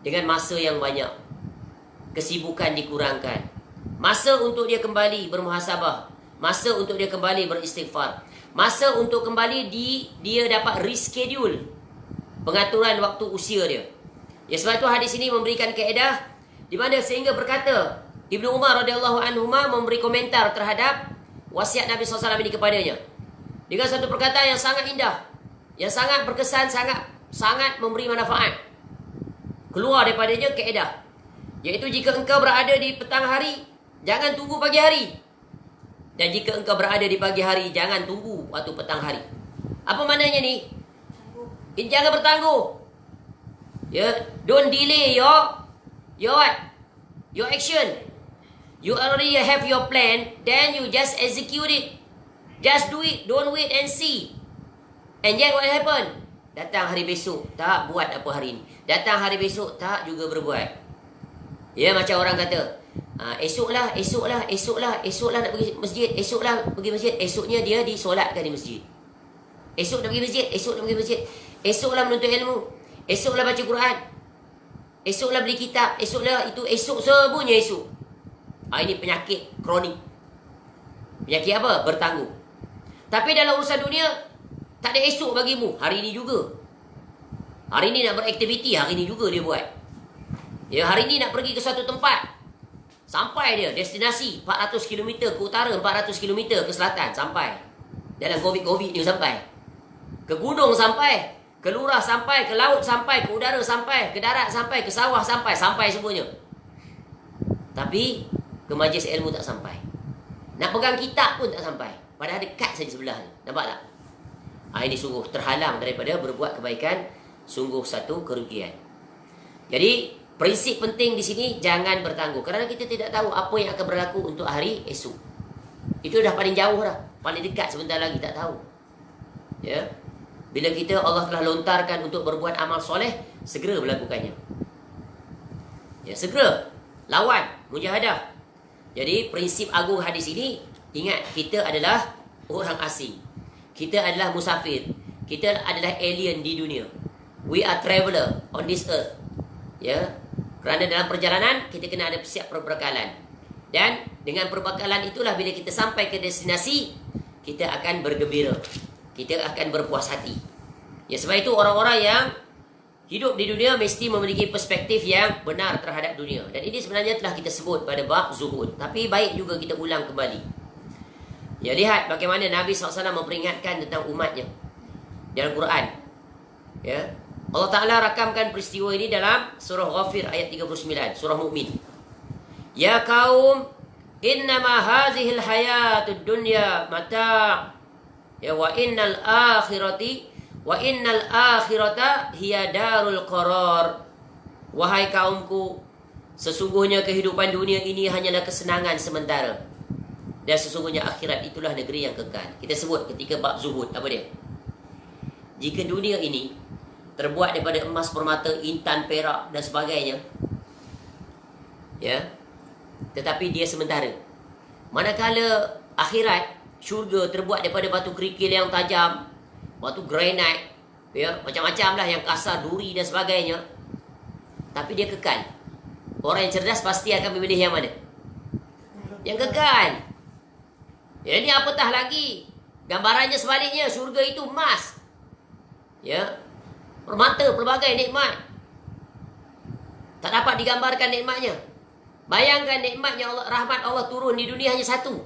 Dengan masa yang banyak, kesibukan dikurangkan, masa untuk dia kembali bermuhasabah, masa untuk dia kembali beristighfar, masa untuk kembali dia dapat reschedule pengaturan waktu usia dia. Ya, sebab itu hadis ini memberikan kaedah di mana sehingga berkata Ibnu Umar radhiyallahu anhuma memberi komentar terhadap wasiat Nabi SAW ini kepadanya dengan satu perkataan yang sangat indah, yang sangat berkesan, sangat memberi manfaat. Keluar daripadanya kaedah, iaitu jika engkau berada di petang hari, jangan tunggu pagi hari. Dan jika engkau berada di pagi hari, jangan tunggu waktu petang hari. Apa maknanya ni? Jangan bertangguh. Ya, don't delay your action. You already have your plan, then you just execute it. Just do it, don't wait and see. And yet what happen? Datang hari besok, tak buat apa hari ni. Datang hari besok, tak juga berbuat. Ya, macam orang kata, esoklah nak pergi masjid, esoklah pergi masjid. Esoknya dia disolatkan di masjid. Esok nak pergi masjid, esoklah menuntut ilmu, esoklah baca Quran, esoklah beli kitab, esoklah itu, esok semuanya esok. Ini penyakit kronik. Penyakit apa? Bertangguh. Tapi dalam urusan dunia, tak ada esok bagimu. Hari ini juga. Hari ini nak beraktiviti, hari ini juga dia buat. Ya, hari ini nak pergi ke suatu tempat, sampai dia destinasi 400 km ke utara, 400 km ke selatan, sampai. Dalam COVID dia sampai. Ke gunung sampai, ke lurah sampai, ke laut sampai, ke udara sampai, ke darat sampai, ke sawah sampai semuanya. Tapi ke majlis ilmu tak sampai. Nak pegang kitab pun tak sampai. Padahal dekat saja sebelah ni. Nampak tak? Ini sungguh terhalang daripada berbuat kebaikan, sungguh satu kerugian. Jadi prinsip penting di sini, jangan bertangguh. Kerana kita tidak tahu apa yang akan berlaku untuk hari esok. Itu dah paling jauh dah. Paling dekat sebentar lagi, tak tahu. Ya. Bila kita Allah telah lontarkan untuk berbuat amal soleh, segera melakukannya. Ya, segera. Lawan, mujahadah. Jadi prinsip agung hadis ini, ingat, kita adalah orang asing. Kita adalah musafir. Kita adalah alien di dunia. We are traveller on this earth. Ya. Kerana dalam perjalanan, kita kena ada siap perbekalan. Dan dengan perbekalan itulah bila kita sampai ke destinasi, kita akan bergembira. Kita akan berpuas hati. Ya, sebab itu orang-orang yang hidup di dunia mesti memiliki perspektif yang benar terhadap dunia. Dan ini sebenarnya telah kita sebut pada bab zuhud. Tapi baik juga kita ulang kembali. Ya, lihat bagaimana Nabi SAW memperingatkan tentang umatnya dalam Quran. Ya, Allah Ta'ala rakamkan peristiwa ini dalam surah Ghafir ayat 39, surah Mukmin. Ya kaum, innama hazihil hayatud dunya mata'. Ya, wa innal akhirata hiya darul qarar. Wahai kaumku, sesungguhnya kehidupan dunia ini hanyalah kesenangan sementara. Dan sesungguhnya akhirat itulah negeri yang kekal. Kita sebut ketika bab zuhud, apa dia? Jika dunia ini terbuat daripada emas, permata, intan, perak dan sebagainya, ya, tetapi dia sementara. Manakala akhirat, syurga terbuat daripada batu kerikil yang tajam, batu granite, ya, macam-macam lah yang kasar, duri dan sebagainya, tapi dia kekal. Orang yang cerdas pasti akan memilih yang mana? Yang kekal. Ya, ini apatah lagi gambarannya sebaliknya, syurga itu emas, ya, permata, pelbagai nikmat, tak dapat digambarkan nikmatnya. Bayangkan nikmatnya Allah, rahmat Allah turun di dunia hanya satu.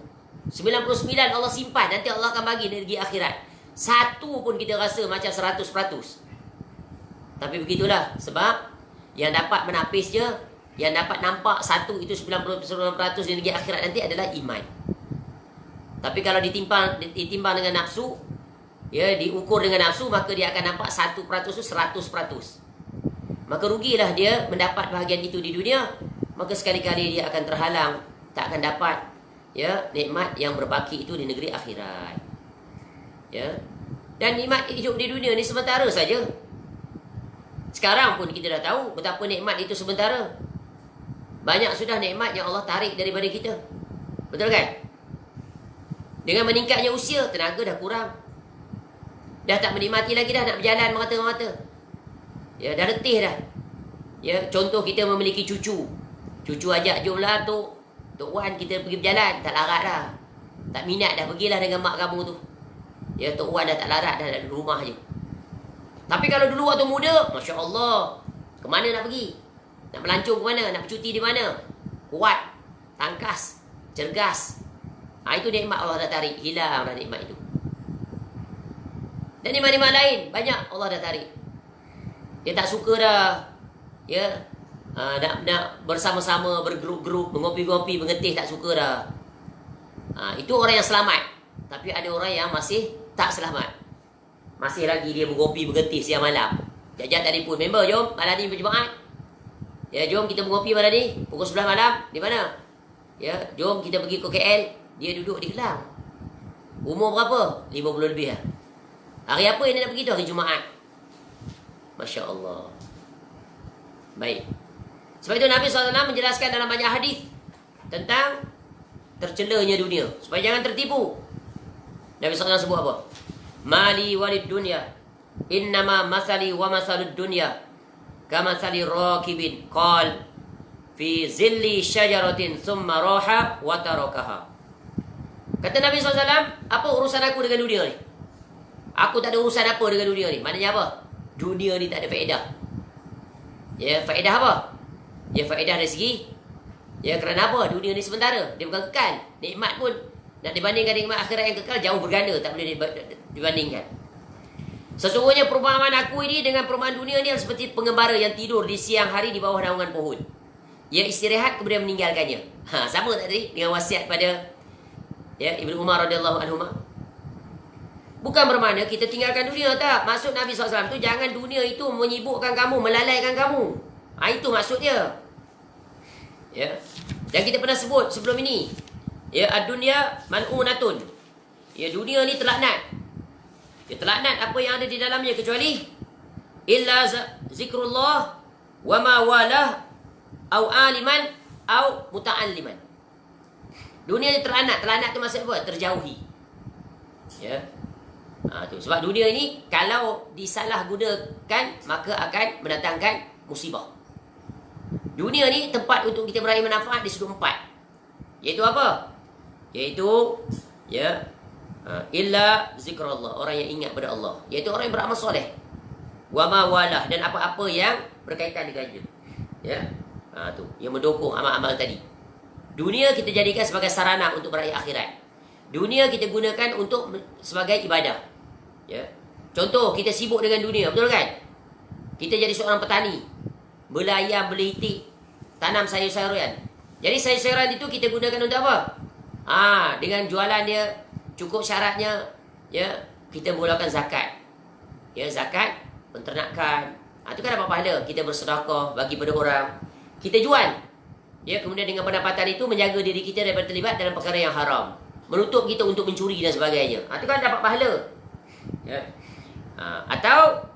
99 Allah simpan, nanti Allah akan bagi negeri akhirat. Satu pun kita rasa macam 100%. Tapi begitulah, sebab yang dapat menapis je, yang dapat nampak satu itu 99% di negeri akhirat nanti adalah iman. Tapi kalau ditimbang dengan nafsu, ya, diukur dengan nafsu, maka dia akan nampak 1% itu 100%. Maka rugilah dia mendapat bahagian itu di dunia. Maka sekali-kali dia akan terhalang, tak akan dapat, ya, nikmat yang berbaki itu di negeri akhirat. Ya. Dan nikmat hidup di dunia ni sementara saja. Sekarang pun kita dah tahu betapa nikmat itu sementara. Banyak sudah nikmat yang Allah tarik daripada kita. Betul kan? Dengan meningkatnya usia, tenaga dah kurang. Dah tak menikmati lagi dah nak berjalan merata-merata. Ya, dah letih dah. Ya, contoh kita memiliki cucu. Cucu ajak, jomlah Tok Wan kita pergi berjalan. Tak larat dah. Tak minat dah, pergilah dengan mak kamu tu. Ya, Tok Wan dah tak larat dah, di rumah je. Tapi kalau dulu waktu muda, Masya Allah, ke mana nak pergi? Nak melancong ke mana? Nak bercuti di mana? Kuat, tangkas, cergas. Itu nikmat Allah dah tarik. Hilang dah nikmat itu. Dan nikmat-nikmat lain banyak Allah dah tarik. Dia tak suka dah, ya, nak bersama-sama, bergrup-grup, mengopi-ngopi, mengetih, tak suka dah. Itu orang yang selamat. Tapi ada orang yang masih tak selamat. Masih lagi dia mengopi, mengetih siang malam. Jajak telefon, member jom malam ni berjemaat. Ya, jom kita mengopi malam ni pukul 11 malam. Di mana? Ya, jom kita pergi ke KL. Dia duduk di Kelang. Umur berapa? 50 lebih lah. Hari apa yang dia nak pergi tu? Hari Jumaat. Masya Allah. Baik. Sebab itu Nabi SAW menjelaskan dalam banyak hadis tentang tercelanya dunia, supaya jangan tertipu. Nabi SAW sebut apa? Mali walid dunya, innama masali wa masalud dunya kamasali rakibin qal fi zilli syajaratin summa raha wa tarakaha. Kata Nabi SAW, apa urusan aku dengan dunia ni? Aku tak ada urusan apa dengan dunia ni. Maknanya apa? Dunia ni tak ada faedah. Ya, faedah apa? Ya, faedah dari segi, ya, kerana apa? Dunia ni sementara, dia bukan kekal. Nikmat pun nak dibandingkan nikmat akhirat yang kekal jauh berganda, tak boleh dibandingkan. Sesungguhnya perumpamaan aku ini dengan perumpamaan dunia ni seperti pengembara yang tidur di siang hari di bawah naungan pohon. Ia istirahat kemudian meninggalkannya. Sama tak tadi dengan wasiat pada, ya, Ibnu Umar radhiyallahu anhu. Bukan bermakna kita tinggalkan dunia, tak. Maksud Nabi SAW tu, jangan dunia itu menyibukkan kamu, melalaikan kamu. Itu maksud dia. Ya. Dan kita pernah sebut sebelum ini, ya, ad-dunya mal'unatun. Ya, dunia ni terlaknat. Ya, terlaknat apa yang ada di dalamnya kecuali illa zikrullah wa ma walah au aliman au muta'alliman. Dunia ni terlaknat. Terlaknat tu maksud apa? Terjauhi. Ya. Tu. Sebab dunia ini kalau disalahgunakan maka akan mendatangkan musibah. Dunia ni tempat untuk kita meraih manfaat di sudut empat. Iaitu apa? Iaitu illa zikrullah, orang yang ingat pada Allah, iaitu orang yang beramal soleh. Wa ma walah, dan apa-apa yang berkaitan dengannya. Ya. Tu yang mendukung amal-amal tadi. Dunia kita jadikan sebagai sarana untuk meraih akhirat. Dunia kita gunakan untuk sebagai ibadah. Ya. Contoh, kita sibuk dengan dunia, betul kan? Kita jadi seorang petani, belayam, belitik, tanam sayur-sayuran. Jadi sayur-sayuran itu kita gunakan untuk apa? Dengan jualan dia cukup syaratnya, ya, kita mulakan zakat. Ya, zakat penternakan. Itu kan dapat pahala. Kita bersedekah bagi pada orang. Kita jual. Ya, kemudian dengan pendapatan itu menjaga diri kita daripada terlibat dalam perkara yang haram. Menutup kita untuk mencuri dan sebagainya. Itu kan dapat pahala. Ya. Atau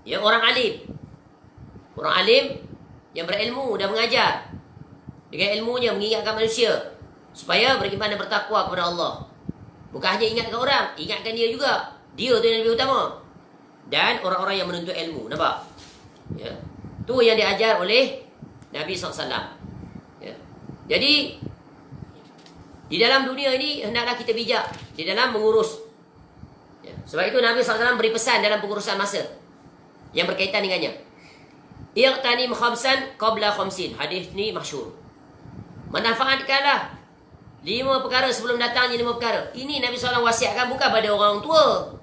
ya, orang alim. Orang alim yang berilmu dan mengajar. Dengan ilmunya mengingatkan manusia supaya beriman dan bertakwa kepada Allah. Bukan hanya ingatkan orang, ingatkan dia juga. Dia tu yang lebih utama. Dan orang-orang yang menuntut ilmu. Nampak? Ya. Tu yang diajar oleh Nabi SAW. Ya. Jadi, di dalam dunia ini hendaklah kita bijak di dalam mengurus. Ya. Sebab itu Nabi SAW beri pesan dalam pengurusan masa yang berkaitan dengannya. Iqtanim khamsan qabla khamsin. Hadis ni masyhur. Manfaatkanlah 5 perkara sebelum datangnya 5 perkara. Ini Nabi SAW wasiatkan bukan pada orang tua.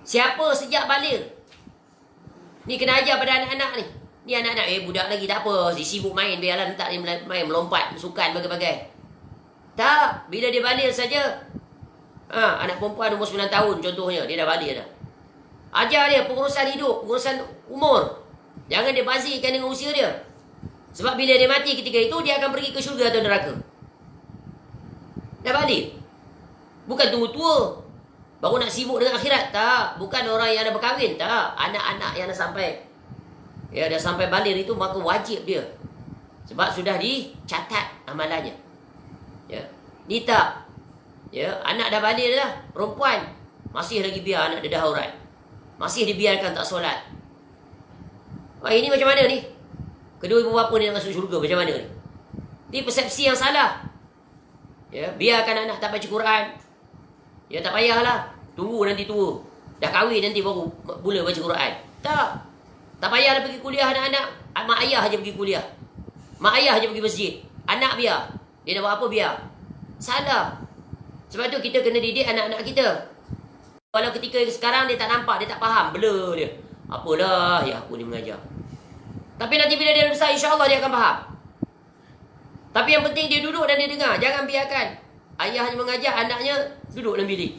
Siapa sejak balik. Ni kena ajar pada anak-anak ni. Ni anak-anak, budak lagi tak apa. Dia sibuk main, biarlah letak dia main, melompat, sukan, bagai-bagai. Tak, bila dia balik saja. Anak perempuan umur 9 tahun contohnya, dia dah balik dah. Ajar dia pengurusan hidup, pengurusan umur. Jangan dia bazirkan dengan usia dia. Sebab bila dia mati ketika itu, dia akan pergi ke syurga atau neraka. Dah balik. Bukan tunggu tua baru nak sibuk dengan akhirat. Tak. Bukan orang yang dah berkahwin. Tak. Anak-anak yang dah sampai, ya, dah sampai balik itu, maka wajib dia. Sebab sudah dicatat amalannya. Ya. Ni tak. Ya, anak dah balik dah. Perempuan masih lagi biar anak dia dah aurat. Masih dibiarkan tak solat. Ini macam mana ni? Kedua ibu bapa ni nak masuk syurga macam mana ni? Ini persepsi yang salah. Ya, biarkan anak tak baca Quran. Ya, tak payahlah. Tunggu nanti tua. Dah kahwin nanti baru mula baca Quran. Tak. Tak payahlah pergi kuliah anak-anak. Mak ayah aja pergi kuliah. Mak ayah aja pergi masjid. Anak biar. Dia nak buat apa biar. Salah. Sebab tu kita kena didik anak-anak kita. Walau ketika sekarang dia tak nampak, dia tak faham. Blur dia. Apalah ya aku ni mengajar. Tapi nanti bila dia besar, insya-Allah dia akan faham. Tapi yang penting dia duduk dan dia dengar. Jangan biarkan ayahnya mengajar, anaknya duduk dalam bilik,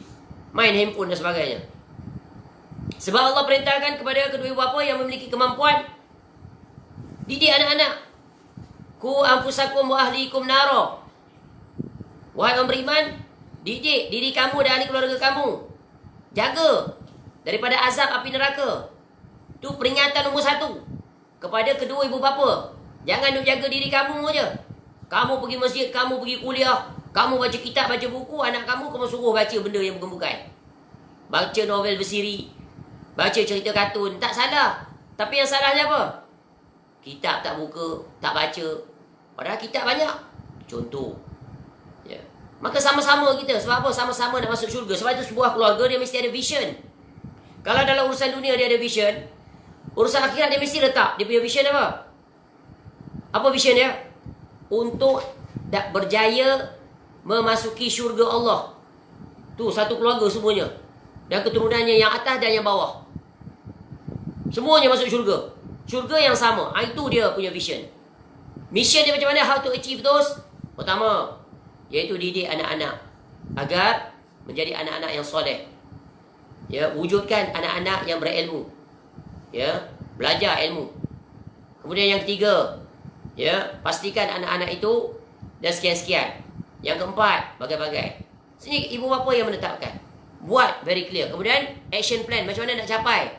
main handphone dan sebagainya. Sebab Allah perintahkan kepada kedua ibu bapa yang memiliki kemampuan, didik anak-anak. Ku anfusakum wa ahlikum nara. Wahai orang beriman, didik diri kamu dan ahli keluarga kamu. Jaga daripada azab api neraka. Tu peringatan nombor 1 kepada kedua ibu bapa. Jangan duk jaga diri kamu je. Kamu pergi masjid, kamu pergi kuliah, kamu baca kitab, baca buku, anak kamu suruh baca benda yang bukan-bukan. Baca novel bersiri, baca cerita kartun. Tak salah. Tapi yang salahnya apa? Kitab tak buka, tak baca. Padahal kitab banyak. Contoh. Ya. Maka sama-sama kita. Sebab apa? Sama-sama nak masuk syurga. Sebab itu sebuah keluarga dia mesti ada vision. Kalau dalam urusan dunia dia ada vision, urusan akhirat dia mesti letak. Dia punya vision apa? Apa vision dia? Untuk berjaya memasuki syurga Allah. Tu satu keluarga semuanya. Dan keturunannya yang atas dan yang bawah. Semuanya masuk syurga. Syurga yang sama. Itu dia punya vision. Mission dia macam mana? How to achieve those? Pertama, iaitu didik anak-anak agar menjadi anak-anak yang soleh. Ya, wujudkan anak-anak yang berilmu. Ya, belajar ilmu. Kemudian yang ketiga, ya, pastikan anak-anak itu dan sekian-sekian. Yang keempat, bagai-bagai. Sini ibu bapa yang menetapkan. Buat very clear. Kemudian action plan, macam mana nak capai.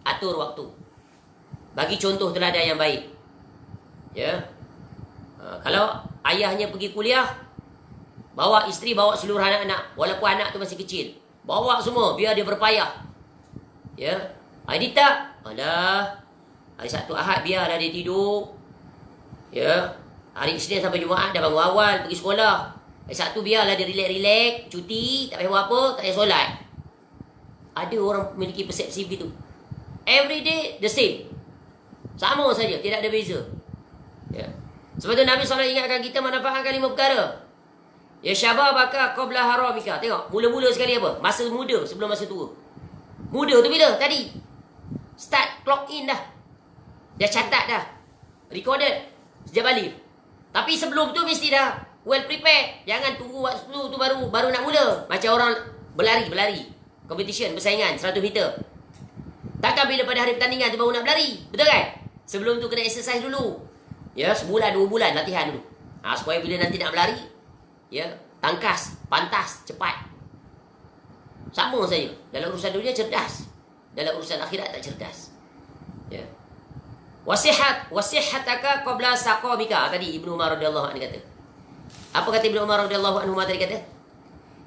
Atur waktu. Bagi contoh teladan yang baik. Ya. Kalau ayahnya pergi kuliah, bawa isteri, bawa seluruh anak-anak, walaupun anak tu masih kecil. Bawa semua biar dia berpayah. Ya. Ini tak, alah, hari Sabtu Ahad biarlah dia tidur. Ya. Hari Isnin sampai Jumaat dah bangun awal, pergi sekolah. Hari Sabtu biarlah dia relax, cuti, tak payah buat apa, tak payah solat. Ada orang memiliki persepsi begitu. Every day the same. Sama saja, tidak ada beza. Ya. Sebab tu Nabi SAW ingatkan kita manfaatkan 5 perkara. Ya syababaka qabla haramika. Tengok, mula-mula sekali apa? Masa muda sebelum masa tua. Muda tu bila? Tadi. Start clock in dah. Dah catat dah. Recorded. Sejak balik. Tapi sebelum tu mesti dah well prepared. Jangan tunggu waktu tu baru nak mula. Macam orang berlari. Competition, persaingan 100 meter. Takkan bila pada hari pertandingan tu baru nak berlari. Betul kan? Sebelum tu kena exercise dulu. Ya, sebulan, 2 bulan latihan dulu. Supaya bila nanti nak berlari, ya, tangkas, pantas, cepat. Sama saja. Dalam urusan dunia cerdas. Dalam urusan akhirat tak cerdas. Ya. Wasihataka qabla saqamika. Tadi Ibnu Umar radhiyallahu anhu kata. Apa kata Ibnu Umar radhiyallahu anhu tadi kata?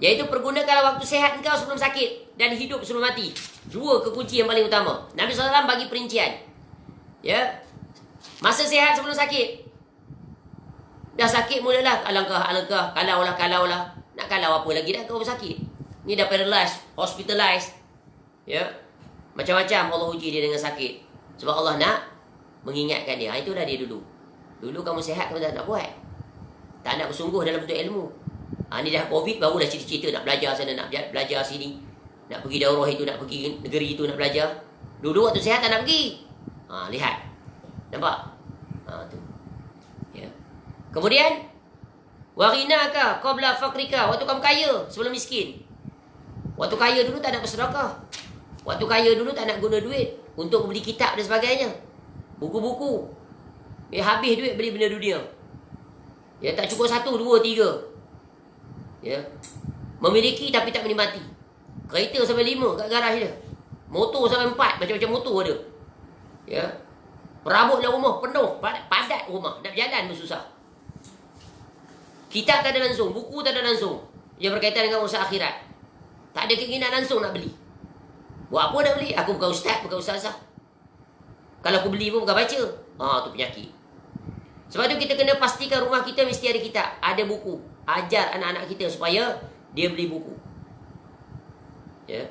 Iaitu pergunakanlah waktu sehat engkau sebelum sakit dan hidup sebelum mati. 2 kekunci yang paling utama. Nabi SAW bagi perincian. Ya. Masa sehat sebelum sakit. Dah sakit mulalah alangkah, kalaulah. Nak kalau apa lagi dah kau bersakit. Ni dah paralyzed, hospitalized. Ya. Macam-macam Allah uji dia dengan sakit. Sebab Allah nak mengingatkan dia. Itu dah dia dulu. Dulu kamu sihat kamu tak nak buat. Tak nak bersungguh dalam bentuk ilmu. Ni dah COVID baru dah cerita-cerita nak belajar sana, nak belajar sini. Nak pergi daurah itu, nak pergi negeri itu nak belajar. Dulu waktu sihat tak nak pergi. Lihat. Nampak? Tu. Ya. Kemudian waghinaka qabla faqrika. Waktu kamu kaya sebelum miskin. Waktu kaya dulu tak nak bersedekah. Waktu kaya dulu tak nak guna duit untuk beli kitab dan sebagainya. Buku-buku. Habis duit beli benda dunia. Ya, tak cukup 1, 2, 3. Ya. Memiliki tapi tak menikmati. Kereta sampai 5 kat garaj dia. Motor sampai 4, macam-macam motor ada. Ya. Perabot dalam rumah penuh, padat rumah. Nak berjalan pun susah. Kitab tak ada langsung, buku tak ada langsung. Yang berkaitan dengan urusan akhirat. Tak ada keinginan langsung nak beli. Buat apa nak beli? Aku bukan ustaz, bukan ustazah. Kalau aku beli pun bukan baca. Tu penyakit. Sebab tu kita kena pastikan rumah kita mesti ada kitab, ada buku. Ajar anak-anak kita supaya dia beli buku. Ya.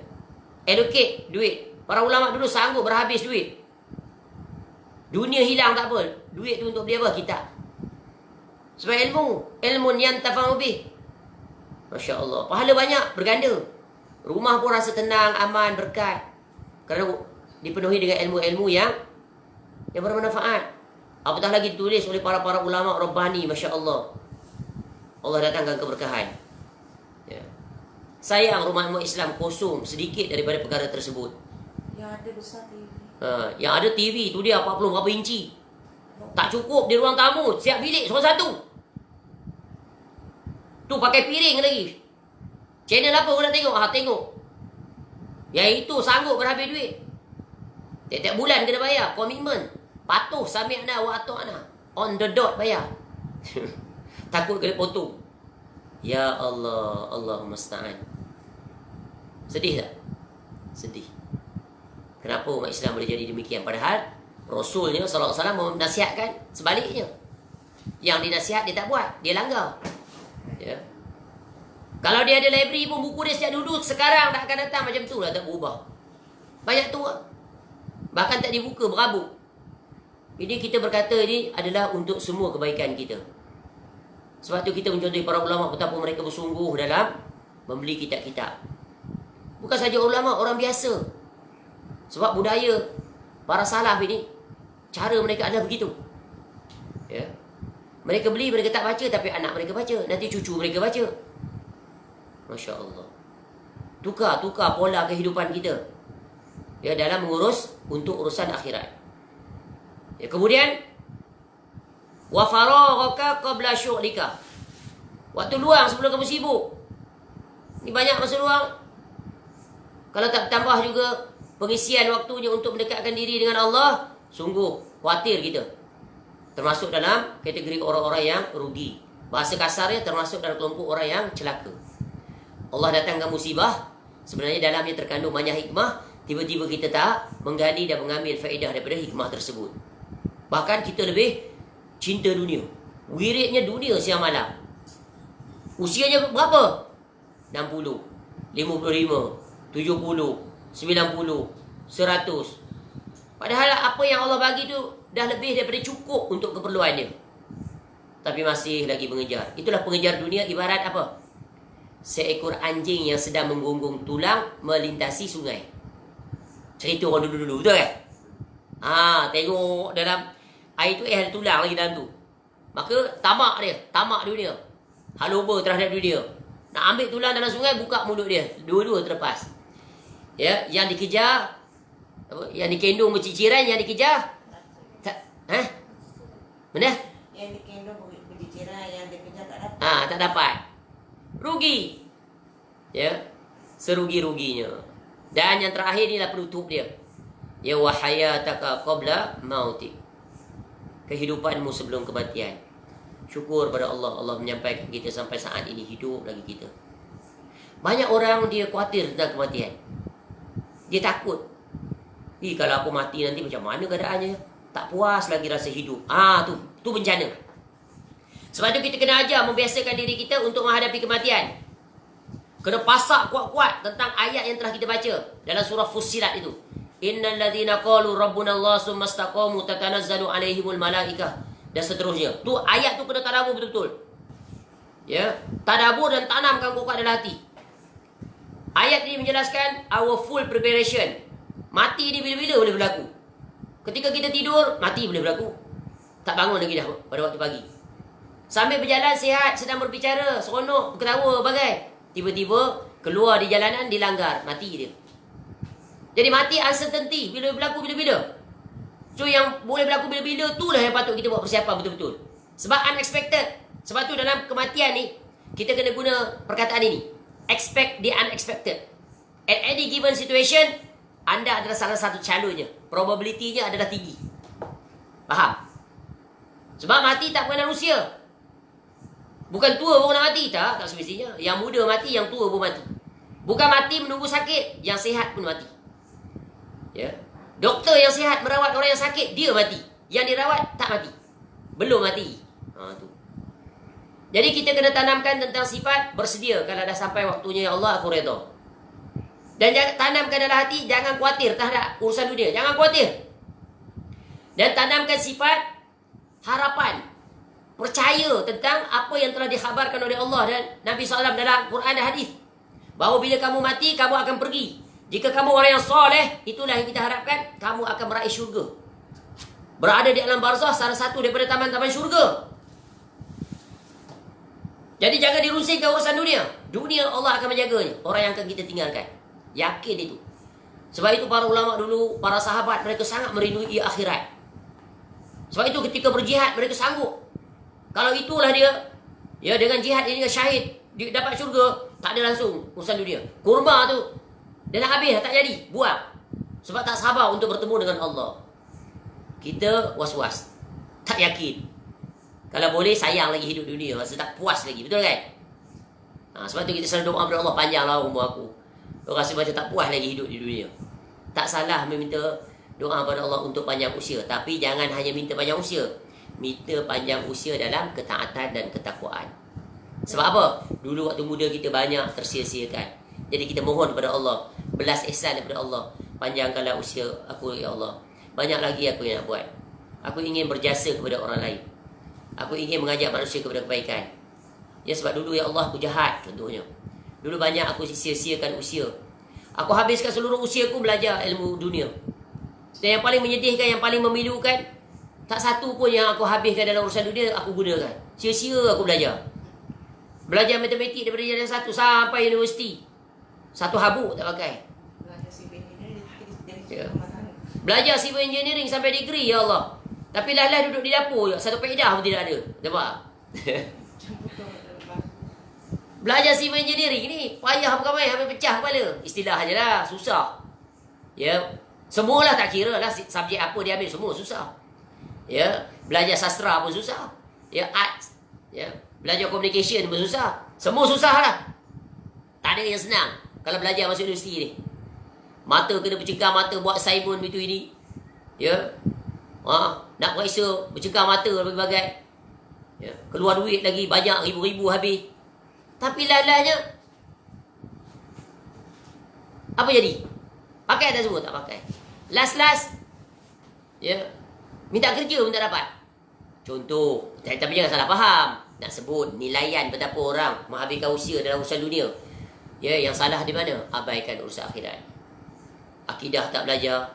Educate duit. Para ulama dulu sanggup berhabis duit. Dunia hilang tak apa. Duit tu untuk beli apa? Kitab. Sebab ilmu yang tafa'u bih. Masya Allah. Pahala banyak, berganda. Rumah pun rasa tenang, aman, berkat. Kerana dipenuhi dengan ilmu-ilmu yang bermanfaat. Apatah lagi ditulis oleh para ulama Rabbani. Masya Allah. Allah datangkan keberkahan. Ya. Sayang rumah Islam kosong sedikit daripada perkara tersebut. Yang ada besar TV. Yang ada TV tu dia 40 berapa inci. Tak cukup di ruang tamu. Siap bilik seorang satu. Tu pakai piring lagi. Channel apa kau nak tengok? Tengok. Yang itu sanggup berhabis duit. Tiap-tiap bulan kena bayar. Komitmen. Patuh sami'na wa ata'na. On the dot bayar. Takut kena potong. Ya Allah. Allahumma sta'an. Sedih tak? Sedih. Kenapa umat Islam boleh jadi demikian? Padahal Rasulnya SAW menasihatkan sebaliknya. Yang dinasihat dia tak buat, dia langgar. Ya. Kalau dia ada library pun buku dia sejak dulu, sekarang tak akan datang macam tu lah, tak berubah. Banyak tu lah. Bahkan tak dibuka, berabuk. Ini kita berkata ini adalah untuk semua kebaikan kita. Sebab tu kita mencontohi para ulama betapa mereka bersungguh dalam membeli kitab-kitab. Bukan saja ulama, orang biasa. Sebab budaya para salaf ini, cara mereka adalah begitu. Ya. Mereka beli, mereka tak baca, tapi anak mereka baca. Nanti cucu mereka baca. Masya Allah. Tukar pola kehidupan kita. Ya, dalam mengurus untuk urusan akhirat. Ya, kemudian wa faraghaka qabla syughlika. Waktu luang sebelum kamu sibuk. Ini banyak masa luang. Kalau tak tambah juga pengisian waktunya untuk mendekatkan diri dengan Allah, sungguh khawatir kita. Termasuk dalam kategori orang-orang yang rugi. Bahasa kasarnya termasuk dalam kelompok orang yang celaka. Allah datangkan musibah, sebenarnya dalamnya terkandung banyak hikmah, tiba-tiba kita tak menggali dan mengambil faedah daripada hikmah tersebut. Bahkan kita lebih cinta dunia. Wiridnya dunia siang malam. Usianya berapa? 60, 55, 70, 90, 100. Padahal apa yang Allah bagi tu dah lebih daripada cukup untuk keperluan dia. Tapi masih lagi mengejar. Itulah pengejar dunia ibarat apa? Seekor anjing yang sedang menggonggong tulang melintasi sungai. Cerita orang dulu-dulu, betul kan? Tengok dalam air tu ada tulang lagi dalam tu. Maka tamak dunia. Haloba terhadap dunia. Nak ambil tulang dalam sungai, buka mulut dia. Dua-dua terlepas. Ya, yang dikejar, yang dikendung berciciran, yang dikejar. Mana? Yang dikendung berciciran, yang dikejar tak dapat. Tak dapat. Rugi. Ya. Serugi-ruginya. Dan yang terakhir inilah penutup dia. Ya wahayataka qabla mautik. Kehidupanmu sebelum kematian. Syukur pada Allah. Allah menyampaikan kita sampai saat ini hidup lagi kita. Banyak orang dia khawatir tentang kematian. Dia takut. Kalau aku mati nanti macam mana keadaannya? Tak puas lagi rasa hidup. Tu bencana. Sebab tu kita kena ajar membiasakan diri kita untuk menghadapi kematian. Kena pasak kuat-kuat tentang ayat yang telah kita baca dalam surah Fussilat itu. Innal ladzina qalu rabbuna Allah summa istaqamu tatanazzalu alaihimul malaikah, dan seterusnya. Tu ayat tu kena tadabbur betul-betul. Ya, tadabbur dan tanamkan kuat dalam hati. Ayat ini menjelaskan our full preparation. Mati ni bila-bila boleh berlaku. Ketika kita tidur, mati boleh berlaku. Tak bangun lagi dah pada waktu pagi. Sambil berjalan sihat, sedang berbicara, seronok, ketawa, bagai. Tiba-tiba keluar di jalanan, dilanggar, mati dia. Jadi mati uncertainty, bila berlaku bila-bila. So yang boleh berlaku bila-bila, itulah yang patut kita buat persiapan betul-betul. Sebab unexpected. Sebab tu dalam kematian ni, kita kena guna perkataan ini. Expect the unexpected. At any given situation, anda adalah salah satu calonnya. Probability-nya adalah tinggi. Faham? Sebab mati tak mengenal usia. Bukan tua baru nak mati. Tak semestinya. Yang muda mati, yang tua pun mati. Bukan mati menunggu sakit, yang sihat pun mati. Ya. Doktor yang sihat merawat orang yang sakit, dia mati. Yang dirawat tak mati. Belum mati. Tu. Jadi kita kena tanamkan tentang sifat bersedia. Kalau dah sampai waktunya, ya Allah, aku redha. Dan tanamkan dalam hati, jangan khawatir terhadap urusan dunia. Jangan khawatir. Dan tanamkan sifat harapan. Percaya tentang apa yang telah dikhabarkan oleh Allah dan Nabi SAW dalam Quran dan hadis. Bahawa bila kamu mati, kamu akan pergi. Jika kamu orang yang soleh, itulah yang kita harapkan, kamu akan meraih syurga. Berada di alam barzah, salah satu daripada taman-taman syurga. Jadi jangan dirusingkan urusan dunia. Dunia Allah akan menjaganya. Orang yang akan kita tinggalkan. Yakin itu. Sebab itu para ulama dulu, para sahabat, mereka sangat merindui akhirat. Sebab itu ketika berjihad, mereka sanggup. Kalau itulah dia, ya dengan jihad ini dengan syahid, dia dapat syurga, tak ada langsung urusan dunia. Kurma tu, dia nak habis, tak jadi, buang. Sebab tak sabar untuk bertemu dengan Allah. Kita was-was, tak yakin. Kalau boleh, sayang lagi hidup dunia, rasa tak puas lagi, betul kan? Sebab tu kita selalu doa kepada Allah, panjanglah umur aku. Rasa macam tak puas lagi hidup di dunia. Tak salah meminta doa kepada Allah untuk panjang usia. Tapi jangan hanya minta panjang usia. Minta panjang usia dalam ketaatan dan ketakwaan. Sebab apa? Dulu waktu muda kita banyak tersia-siakan. Jadi kita mohon kepada Allah, belas ihsan daripada Allah. Panjangkanlah usia aku, ya Allah. Banyak lagi aku yang nak buat. Aku ingin berjasa kepada orang lain. Aku ingin mengajak manusia kepada kebaikan. Ya, sebab dulu, ya Allah, aku jahat contohnya. Dulu banyak aku sia-siakan usia. Aku habiskan seluruh usia aku belajar ilmu dunia. Dan yang paling menyedihkan, yang paling memilukan, tak satu pun yang aku habiskan dalam urusan dunia aku gunakan. Sia-sia aku belajar. Belajar matematik daripada jalan 1 sampai universiti. Satu habuk tak pakai. Belajar civil engineering Ya. Belajar civil engineering sampai degree, ya Allah. Tapi lah duduk di dapur je. Satu faedah pun tidak ada. Nampak? Belajar civil engineering ni payah bukan main, hampir pecah kepala. Istilah je lah, susah. Ya. Semualah tak kira lah subjek apa dia ambil, semua susah. Ya, belajar sastra pun susah. Ya, arts, ya, belajar communication pun susah. Semua susah lah. Tak ada yang senang kalau belajar masuk universiti ni. Mata kena bercengkam mata buat assignment itu ini. Ya. Nak periksa bercengkam mata berbagai. Ya, keluar duit lagi banyak, ribu-ribu habis. Tapi lalanya apa jadi? Pakai tak semua? Tak pakai. Last ya, minta kerja pun tak dapat. Contoh, tapi jangan salah faham. Nak sebut nilaian betapa orang menghabiskan usia dalam urusan dunia. Ya, yang salah di mana? Abaikan urusan akhirat. Akidah tak belajar,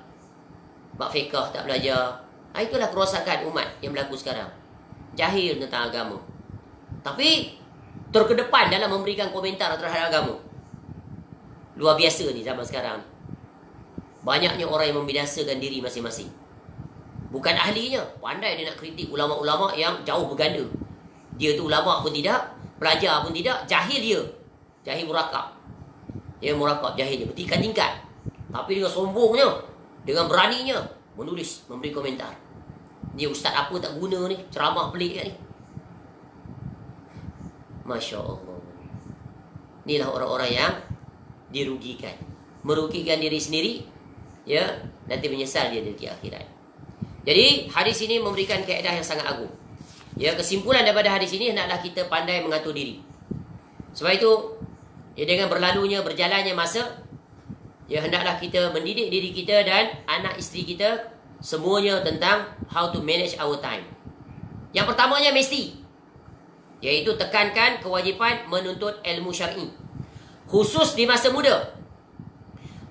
bab fiqh tak belajar. Itulah kerosakan umat yang berlaku sekarang. Jahil tentang agama. Tapi terkedepan dalam memberikan komentar terhadap agama. Luar biasa ni zaman sekarang. Banyaknya orang yang membinasakan diri masing-masing. Bukan ahlinya, pandai dia nak kritik ulama-ulama yang jauh berganda. Dia tu ulama pun tidak, pelajar pun tidak, jahil dia. Jahil murakab. Dia murakab, jahil dia, bertingkat-tingkat. Tapi dengan sombongnya, dengan beraninya menulis, memberi komentar. Dia ustaz apa tak guna ni, ceramah pelik kat ni. Masya Allah. Inilah orang-orang yang dirugikan. Merugikan diri sendiri, ya, nanti menyesal dia di akhirat. Jadi hadis ini memberikan kaedah yang sangat agung. Ya, kesimpulan daripada hadis ini hendaklah kita pandai mengatur diri. Sebab itu, ya, dengan berlalunya, berjalannya masa, ya, hendaklah kita mendidik diri kita dan anak isteri kita semuanya tentang how to manage our time. Yang pertamanya mesti, iaitu tekankan kewajipan menuntut ilmu syar'i. Khusus di masa muda.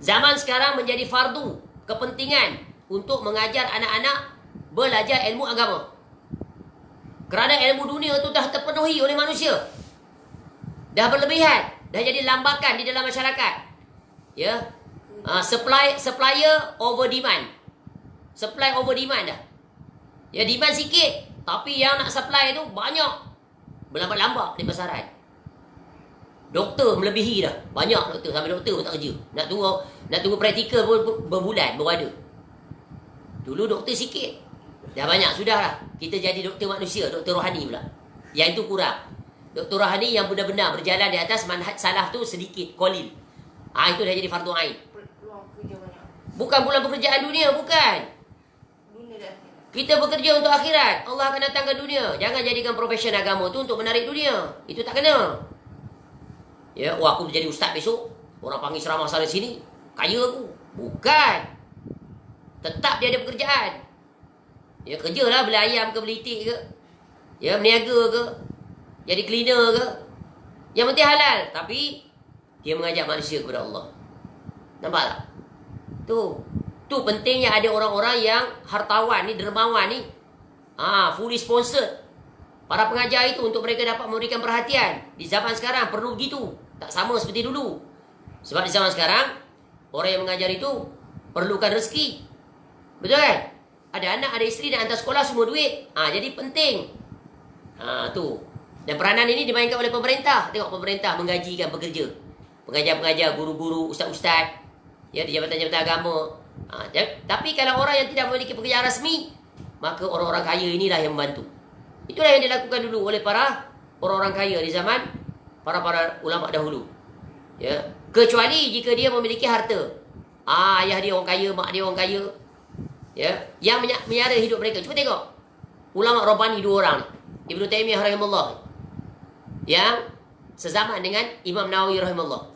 Zaman sekarang menjadi fardu kepentingan untuk mengajar anak-anak belajar ilmu agama. Kerana ilmu dunia itu dah terpenuhi oleh manusia. Dah berlebihan, dah jadi lambakan di dalam masyarakat. Ya. Supplier over demand. Supply over demand dah. Ya, demand sikit, tapi yang nak supply tu banyak. Berlambat-lambat di pasaran. Doktor melebihi dah. Banyak doktor, sampai doktor pun tak kerja. Nak tunggu praktikal pun berbulan baru ada. Dulu doktor sikit. Dah banyak sudah lah. Kita jadi doktor manusia, doktor rohani pula. Yang itu kurang. Doktor rohani yang benar-benar berjalan di atas manhaj salaf tu sedikit, qalil. Itu dah jadi fardu ain. Peluang kerja banyak. Bukan pula pekerjaan dunia, bukan. Dunia dah. Kita bekerja untuk akhirat. Allah akan datang ke dunia. Jangan jadikan profesion agama tu untuk menarik dunia. Itu tak kena. Ya, aku jadi ustaz besok. Orang panggil ceramah sana sini. Kaya aku. Bukan. Tetap dia ada pekerjaan. Ya, kerjalah beli ayam ke, beli itik ke. Ya, meniaga ke. Jadi cleaner ke. Yang penting halal. Tapi dia mengajak manusia kepada Allah. Nampak tak? Tu pentingnya ada orang-orang yang hartawan ni, dermawan ni. Fully sponsored. Para pengajar itu untuk mereka dapat memberikan perhatian. Di zaman sekarang perlu begitu. Tak sama seperti dulu. Sebab di zaman sekarang, orang yang mengajar itu perlukan rezeki. Betul kan? Ada anak, ada isteri nak hantar sekolah, semua duit. Jadi penting. Tu. Dan peranan ini dimainkan oleh pemerintah. Tengok pemerintah menggajikan pekerja. Pengajar-pengajar, guru-guru, ustaz-ustaz. Ya, di jabatan-jabatan agama. Tapi kalau orang yang tidak memiliki pekerjaan rasmi, maka orang-orang kaya inilah yang membantu. Itulah yang dilakukan dulu oleh para orang-orang kaya di zaman para ulama dahulu. Ya. Kecuali jika dia memiliki harta. Ayah dia orang kaya, mak dia orang kaya. Ya, yang menyara hidup mereka. Cuba tengok. Ulama Rabbani 2 orang ni. Ibnu Taimiyah rahimahullah. Yang sezaman dengan Imam Nawawi rahimahullah.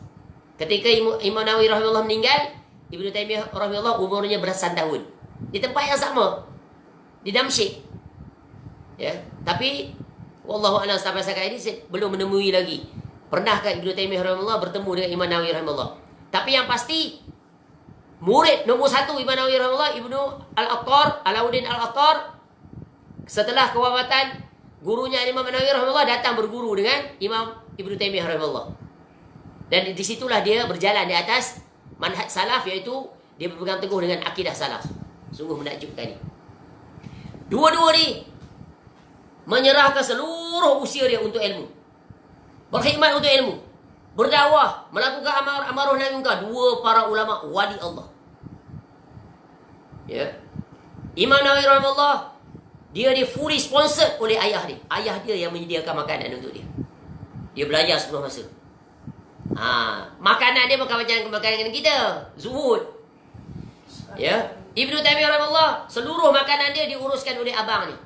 Ketika Imam Nawawi rahimahullah meninggal, Ibnu Taimiyah rahimahullah umurnya belasan tahun. Di tempat yang sama. Di Damsyik. Ya, tapi wallahu a'lam sampai sekarang ini saya belum menemui lagi. Pernahkah Ibnu Taimiyah rahimahullah bertemu dengan Imam Nawawi rahimahullah? Tapi yang pasti murid nombor 1 Imam Nawawi rahimahullah Ibnu Al-Attar, Alauddin Al-Attar, setelah kewafatan gurunya Imam Nawawi rahimahullah datang berguru dengan Imam Ibnu Taimiyah rahimahullah. Dan disitulah dia berjalan di atas manhaj salaf, iaitu dia berpegang teguh dengan akidah salaf. Sungguh menakjubkan ni. Dua-dua ni menyerahkan seluruh usia dia untuk ilmu. Berkhidmat untuk ilmu. Berdakwah, melakukan amarah nahi munkar. 2 para ulama wali Allah. Ya. Imam Nawawi rahimahullah, dia fully sponsored oleh ayah dia. Ayah dia yang menyediakan makanan untuk dia. Dia belajar sebelum masa. Makanan dia bukan macam makanan kita. Zuhud. Ya. Ibnu Taimiyah rahimahullah, seluruh makanan dia diuruskan oleh abang ni.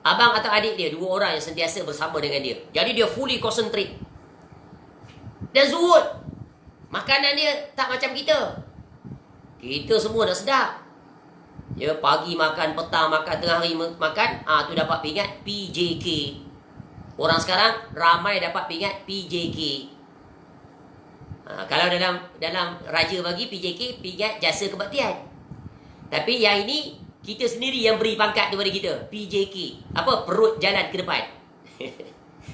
Abang atau adik dia, dua orang yang sentiasa bersama dengan dia. Jadi dia fully concentrate. Dan zuhud. Makanan dia tak macam kita. Kita semua dah sedap. Ya, pagi makan, petang makan, tengah hari makan, tu dapat pingat PJK. Orang sekarang ramai dapat pingat PJK. Kalau dalam raja bagi PJK, pingat jasa kebaktian. Tapi yang ini, kita sendiri yang beri pangkat kepada kita. PJK. Apa? Perut jalan ke depan.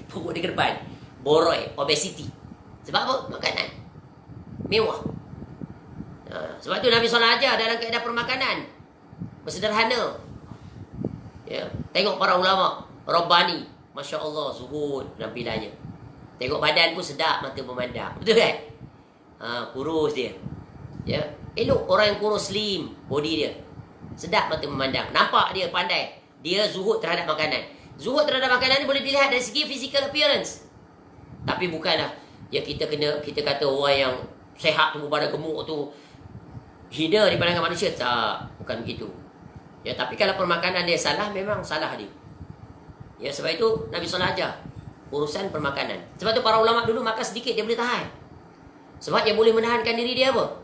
Perut dia ke depan. Boroi, obesity. Sebab apa? Makanan. Mewah. Sebab tu Nabi SAW ajar dalam kaedah permakanan. Bersederhana. Ya. Tengok para ulama. Rabbani. Masya Allah, zuhud penampilannya. Tengok badan pun sedap mata memandang. Betul kan? Kurus dia. Ya. Elok orang yang kurus, slim body dia. Sedap mata memandang. Nampak dia pandai. Dia zuhud terhadap makanan. Zuhud terhadap makanan ni boleh dilihat dari segi physical appearance. Tapi bukanlah kita kata orang yang sehat tu badan gemuk tu hina di pandangan manusia. Tak, bukan begitu. Ya, tapi kalau permakanan dia salah, memang salah dia. Ya, sebab itu Nabi SAW ajar urusan permakanan. Sebab tu para ulama dulu makan sedikit dia boleh tahan. Sebab yang boleh menahankan diri dia apa?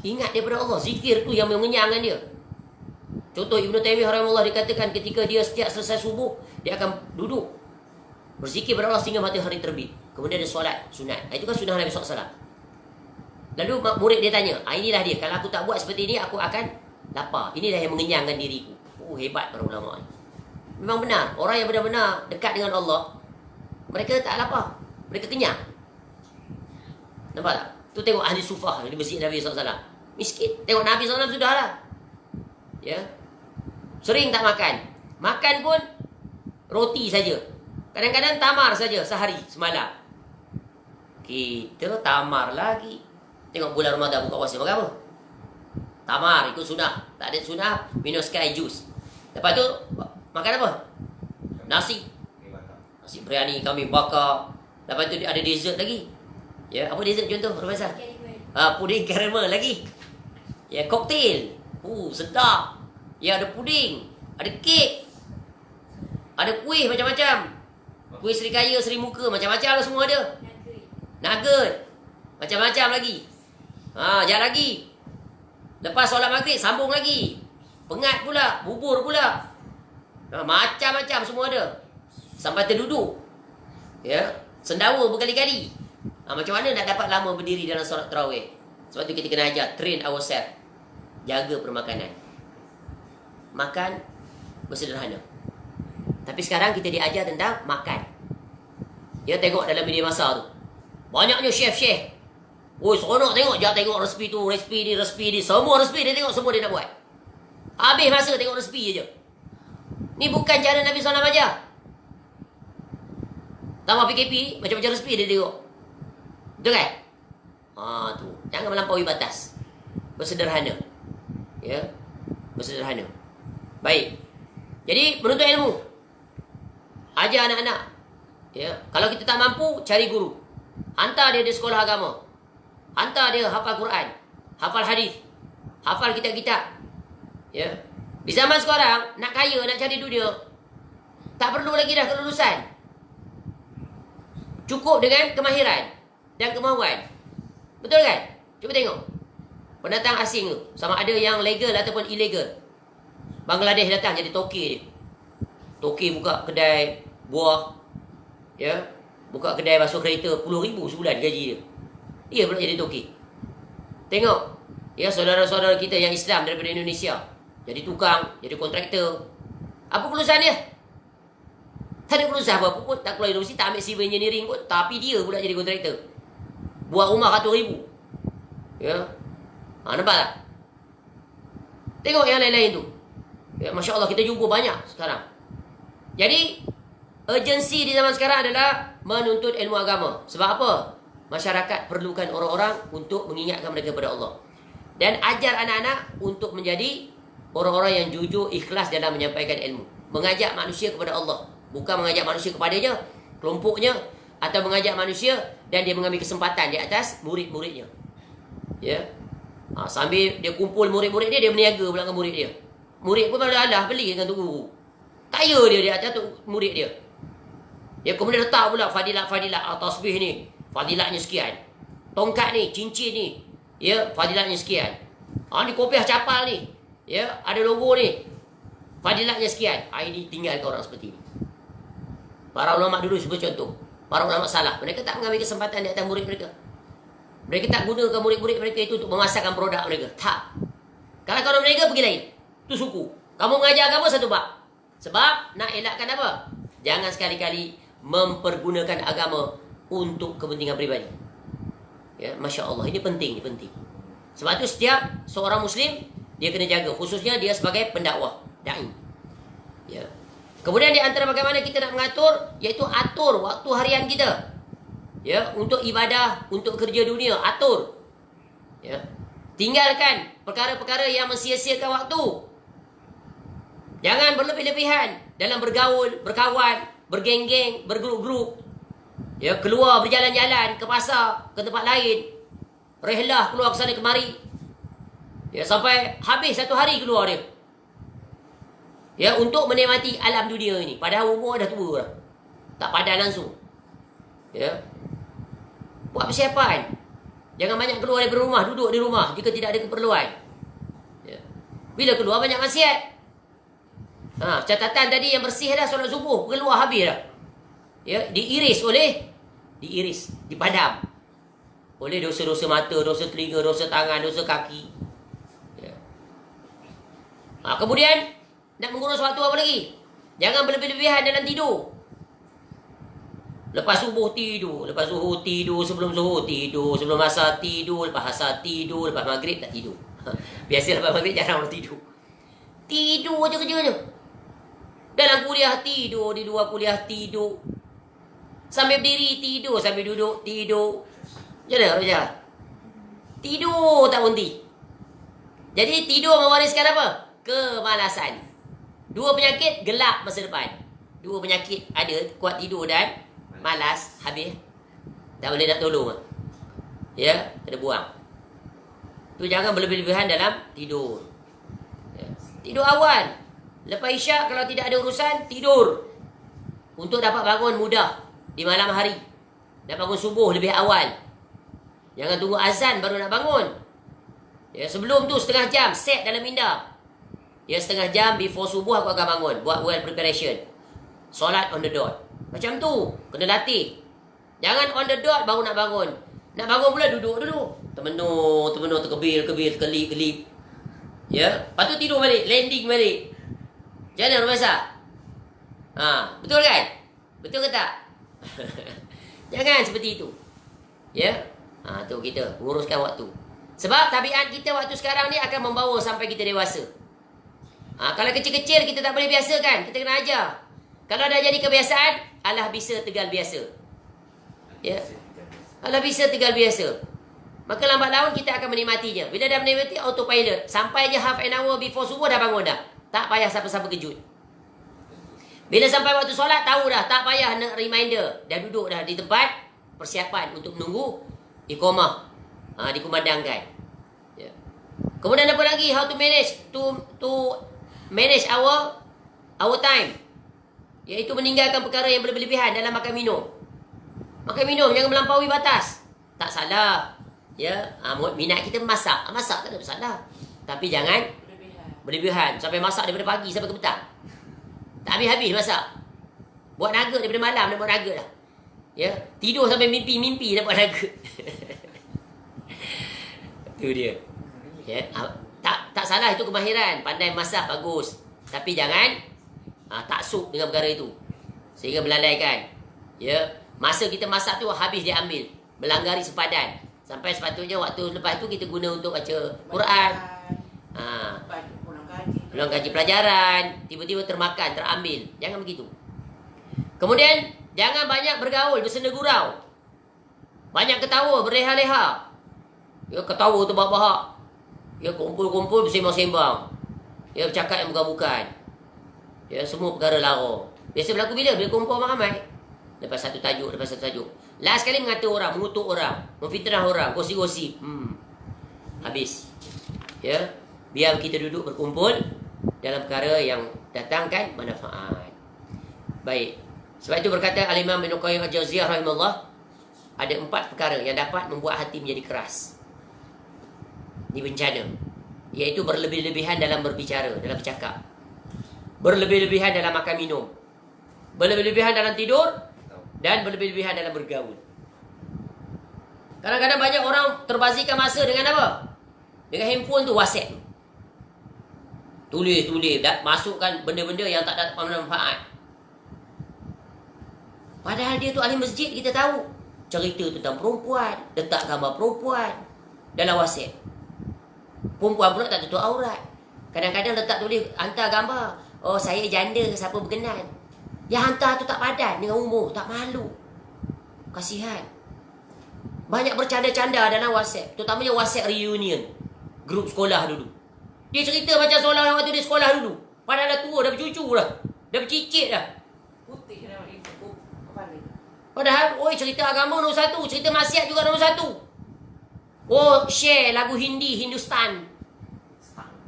Ingat daripada Allah. Zikir tu yang mengenyangkan dia. Contoh Ibn Taymiyah rahimahullah dikatakan ketika dia setiap selesai subuh, dia akan duduk berzikir kepada Allah sehingga matahari terbit. Kemudian dia solat sunat. Itu kan sunnah Nabi SAW. Lalu murid dia tanya, inilah dia. Kalau aku tak buat seperti ini, aku akan lapar. Inilah yang mengenyangkan diriku. Hebat para ulama ni. Memang benar. Orang yang benar-benar dekat dengan Allah, mereka tak lapar. Mereka kenyang. Nampak tak? Tu tengok ahli sufah di masjid Nabi SAW. Miskin. Tengok Nabi SAW sudah lah. Ya. Sering tak makan. Makan pun roti saja. Kadang-kadang tamar saja sehari, semalam. Kita tamar lagi. Tengok bulan Ramadan buka puasa makan apa? Tamar, ikut sunnah. Tak ada sunnah, minum sky juice. Lepas tu, makan apa? Nasi. Nasi biryani, kambing bakar. Lepas tu ada dessert lagi. Ya, apa dessert contoh, Profesor? Puding karamel lagi. Ya, koktail. Sedap. Ya, ada puding, ada kek, ada kuih macam-macam. Kuih serikaya, seri muka, macam-macam lah semua ada. Nugget. Macam-macam lagi. Sekejap lagi. Lepas solat maghrib, sambung lagi. Pengat pula, bubur pula. Macam-macam semua ada. Sampai terduduk. Ya, sendawa berkali-kali. Macam mana nak dapat lama berdiri dalam solat tarawih? Sebab tu kita kena ajar, train ourselves. Jaga permakanan. Makan bersederhana. Tapi sekarang kita diajar tentang makan. Ya, tengok dalam media masa tu. Banyaknya chef-chef. Seronok tengok. Jangan tengok resipi tu, resipi ni. Semua resipi dia tengok, semua dia nak buat. Habis masa tengok resipi je. Ni bukan cara Nabi SAW ajar. Tambah PKP, macam-macam resipi dia tengok. Betul kan? Tu. Jangan melampaui batas. Bersederhana. Ya. Bersederhana. Baik. Jadi, menuntut ilmu. Ajar anak-anak. Ya. Kalau kita tak mampu, cari guru. Hantar dia di sekolah agama. Hantar dia hafal Quran. Hafal hadis. Hafal kitab-kitab. Ya. Di zaman sekarang, nak kaya, nak cari dunia, tak perlu lagi dah kelulusan. Cukup dengan kemahiran dan kemahuan. Betul kan? Cuba tengok. Pendatang asing tu, sama ada yang legal ataupun illegal. Bangladesh datang jadi toke dia. Toke buka kedai buah. Ya. Buka kedai basuh kereta, 10,000 sebulan gaji dia. Dia pula jadi toke. Tengok. Ya, saudara-saudara kita yang Islam daripada Indonesia. Jadi tukang, jadi kontraktor. Apa kelulusan dia? Tak ada kelulusan apa-apa pun. Tak keluar universiti, tak ambil civil engineering pun. Tapi dia pula jadi kontraktor. Buat rumah ratus ribu. Ya. Nampak tak? Tengok yang lain-lain tu. Ya, Masya Allah, kita jumpa banyak sekarang. Jadi, urgensi di zaman sekarang adalah menuntut ilmu agama. Sebab apa? Masyarakat perlukan orang-orang untuk mengingatkan mereka kepada Allah. Dan ajar anak-anak untuk menjadi orang-orang yang jujur, ikhlas dalam menyampaikan ilmu. Mengajak manusia kepada Allah. Bukan mengajak manusia kepadanya, kelompoknya, atau mengajak manusia dan dia mengambil kesempatan di atas murid-muridnya. Ya. Sambil dia kumpul murid-murid dia berniaga pula dengan murid dia. Murid pun malah alah beli dengan tu guru. Kaya dia ajar tu murid dia. Dia kemudian letak pula fadilat tasbih ni, fadilatnya sekian. Tongkat ni, cincin ni, ya, fadilatnya sekian. Ni kopiah capal ni, ya, ada logo ni, fadilatnya sekian. Ini tinggalkan orang seperti ini. Para ulama dulu sebagai contoh, para ulama salah, mereka tak mengambil kesempatan di atas murid mereka. Mereka tak gunakan murid-murid mereka itu untuk memasarkan produk mereka. Tak. Kalau mereka pergi lain, itu suku. Kamu mengajar agama satu bab. Sebab nak elakkan apa? Jangan sekali-kali mempergunakan agama untuk kepentingan pribadi. Ya, Masya Allah, ini penting, Sebab itu setiap seorang Muslim dia kena jaga, khususnya dia sebagai pendakwah, dai. Ya. Kemudian di antara bagaimana kita nak mengatur, iaitu atur waktu harian kita. Ya, untuk ibadah, untuk kerja dunia, atur. Ya. Tinggalkan perkara-perkara yang mensia-siakan waktu. Jangan berlebih-lebihan dalam bergaul, berkawan, bergeng-geng, bergrup-grup. Ya, keluar berjalan-jalan ke pasar, ke tempat lain. Rehlah keluar ke sana kemari. Ya, sampai habis satu hari keluar dia. Ya, untuk menikmati alam dunia ini. Padahal umur dah tua dah. Tak padan langsung. Ya. Buat persiapan. Jangan banyak keluar dari rumah, duduk di rumah jika tidak ada keperluan. Ya. Bila keluar banyak maksiat. Catatan tadi yang bersih dah solat subuh, keluar habis dah. Ya, diiris, dipadam. Oleh dosa-dosa mata, dosa telinga, dosa tangan, dosa kaki. Ya. Kemudian nak mengurus waktu apa lagi? Jangan berlebih-lebihan dalam tidur. Lepas subuh tidur, lepas zuhur tidur, sebelum zuhur tidur, sebelum asar tidur, lepas asar tidur, lepas maghrib tak tidur. Biasa lepas maghrib jarang orang tidur. Tidur je kerja je. Dalam kuliah tidur, di luar kuliah tidur. Sambil berdiri tidur, sambil duduk tidur. Macam mana? Tidur tak berhenti. Jadi tidur mewariskan apa? Kemalasan. Dua penyakit gelap masa depan. Dua penyakit ada, kuat tidur dan malas, habis. Tak boleh nak tolong. Ya, kena buang. Tu jangan berlebih-lebihan dalam tidur. Ya. Tidur awal. Lepas isyak kalau tidak ada urusan, tidur. Untuk dapat bangun mudah di malam hari. Nak bangun subuh lebih awal. Jangan tunggu azan baru nak bangun. Ya, sebelum tu setengah jam set dalam minda. Ya, setengah jam before subuh aku akan bangun. Buat well preparation. Solat on the dot. Macam tu. Kena latih. Jangan on the dot baru nak bangun. Nak bangun pula duduk dulu. Termenung, terkebil, kelip. Ya. Lepas tu tidur balik. Landing balik. Macam mana orang biasa? Betul kan? Betul ke tak? Jangan seperti itu. Ya. Tu kita menguruskan waktu. Sebab tabiat kita waktu sekarang ni akan membawa sampai kita dewasa. Kalau kecil-kecil kita tak boleh biasakan, kita kena ajar. Kalau dah jadi kebiasaan, alah bisa tegal biasa. Ya. Alah bisa tegal biasa. Maka lambat laun kita akan menikmatinya. Bila dah menikmati autopilot, sampai je half an hour before subuh dah bangun dah. Tak payah siapa-siapa kejut. Bila sampai waktu solat, tahu dah. Tak payah nak reminder. Dah duduk dah di tempat persiapan untuk menunggu iqamah. Dikumandangkan. Ya. Kemudian apa lagi? How to manage to manage our time. Iaitu meninggalkan perkara yang berlebihan dalam makan minum. Makan minum jangan melampaui batas. Tak salah. Ya, minat kita masak. Masak tak ada masalah. Tapi jangan berlebihan. Sampai masak daripada pagi sampai ke petang. Tak habis-habis masak. Buat nugget daripada malam dah buat nugget dah. Ya, tidur sampai mimpi dah buat nugget. Tu dia. Ya, tak salah, itu kemahiran. Pandai masak bagus. Tapi jangan taksub dengan perkara itu. Sehingga melalaikan. Ya, masa kita masak tu habis dia ambil. Melanggari sepadan. Sampai sepatutnya waktu lepas tu kita guna untuk baca Quran. Pulang kaji pelajaran. Tiba-tiba termakan, terambil. Jangan begitu. Kemudian, jangan banyak bergaul, bersenda gurau. Banyak ketawa, berleha-leha. Ya, ketawa terbahak-bahak. Ya, kumpul-kumpul, bersembang-sembang. Ya, bercakap yang bukan-bukan. Ya, semua perkara lara. Biasa berlaku bila? Bila kumpul ramai. Lepas satu tajuk. Last kali mengatur orang, mengutuk orang, memfitnah orang, gosip-gosip. Habis. Ya, biar kita duduk berkumpul dalam perkara yang datangkan manfaat. Baik. Sebab itu berkata Al-Imam Ibn Qayyim Al-Jauziyah rahimahullah, ada 4 perkara yang dapat membuat hati menjadi keras. Ini bencana. Iaitu berlebih-lebihan dalam berbicara, dalam bercakap. Berlebih-lebihan dalam makan minum. Berlebih-lebihan dalam tidur. Dan berlebih-lebihan dalam bergaul. Kadang-kadang banyak orang terbazirkan masa dengan apa? Dengan handphone tu, WhatsApp. Tulis, masukkan benda-benda yang tak ada manfaat. Padahal dia tu ahli masjid, kita tahu. Cerita tentang perempuan, letak gambar perempuan dalam WhatsApp. Perempuan pula tak tutup aurat. Kadang-kadang letak tulis, hantar gambar. Oh, saya janda, siapa berkenan. Yang hantar tu tak padan dengan umur, tak malu. Kasihan. Banyak bercanda-canda dalam WhatsApp. Terutamanya WhatsApp reunion. Grup sekolah dulu. Dia cerita macam seolah waktu dia sekolah dulu. Padahal dah tua, dah bercucu dah. Dah bercicit dah. Putih dalam itu kepala. Padahal, cerita agama nombor 1. Cerita maksiat juga nombor 1. Oh, share lagu Hindi, Hindustan.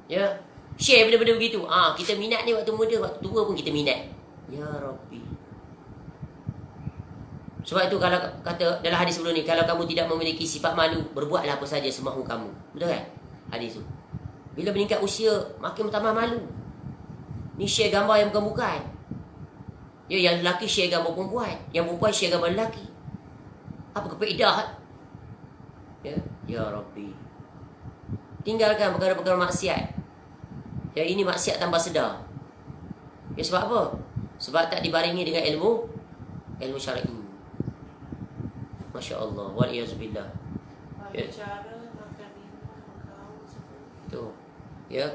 Ya. Share benda-benda begitu. Kita minat ni waktu muda, waktu tua pun kita minat. Ya Rabbi. Sebab itu kalau kata dalam hadis sebelum ni, kalau kamu tidak memiliki sifat malu, berbuatlah apa saja semahu kamu. Betul kan? Hadis tu. Bila meningkat usia, makin bertambah malu. Ni share gambar yang bukan-bukan. Ya, yang lelaki share gambar perempuan, yang perempuan share gambar lelaki. Apa kepedah? Ya Rabbi. Tinggalkan perkara-perkara maksiat. Ya, ini maksiat tanpa sedar. Ya, sebab apa? Sebab tak dibarengi dengan ilmu syar'i. Masya Allah. Waliyazubillah. Ya. Tu. Ya,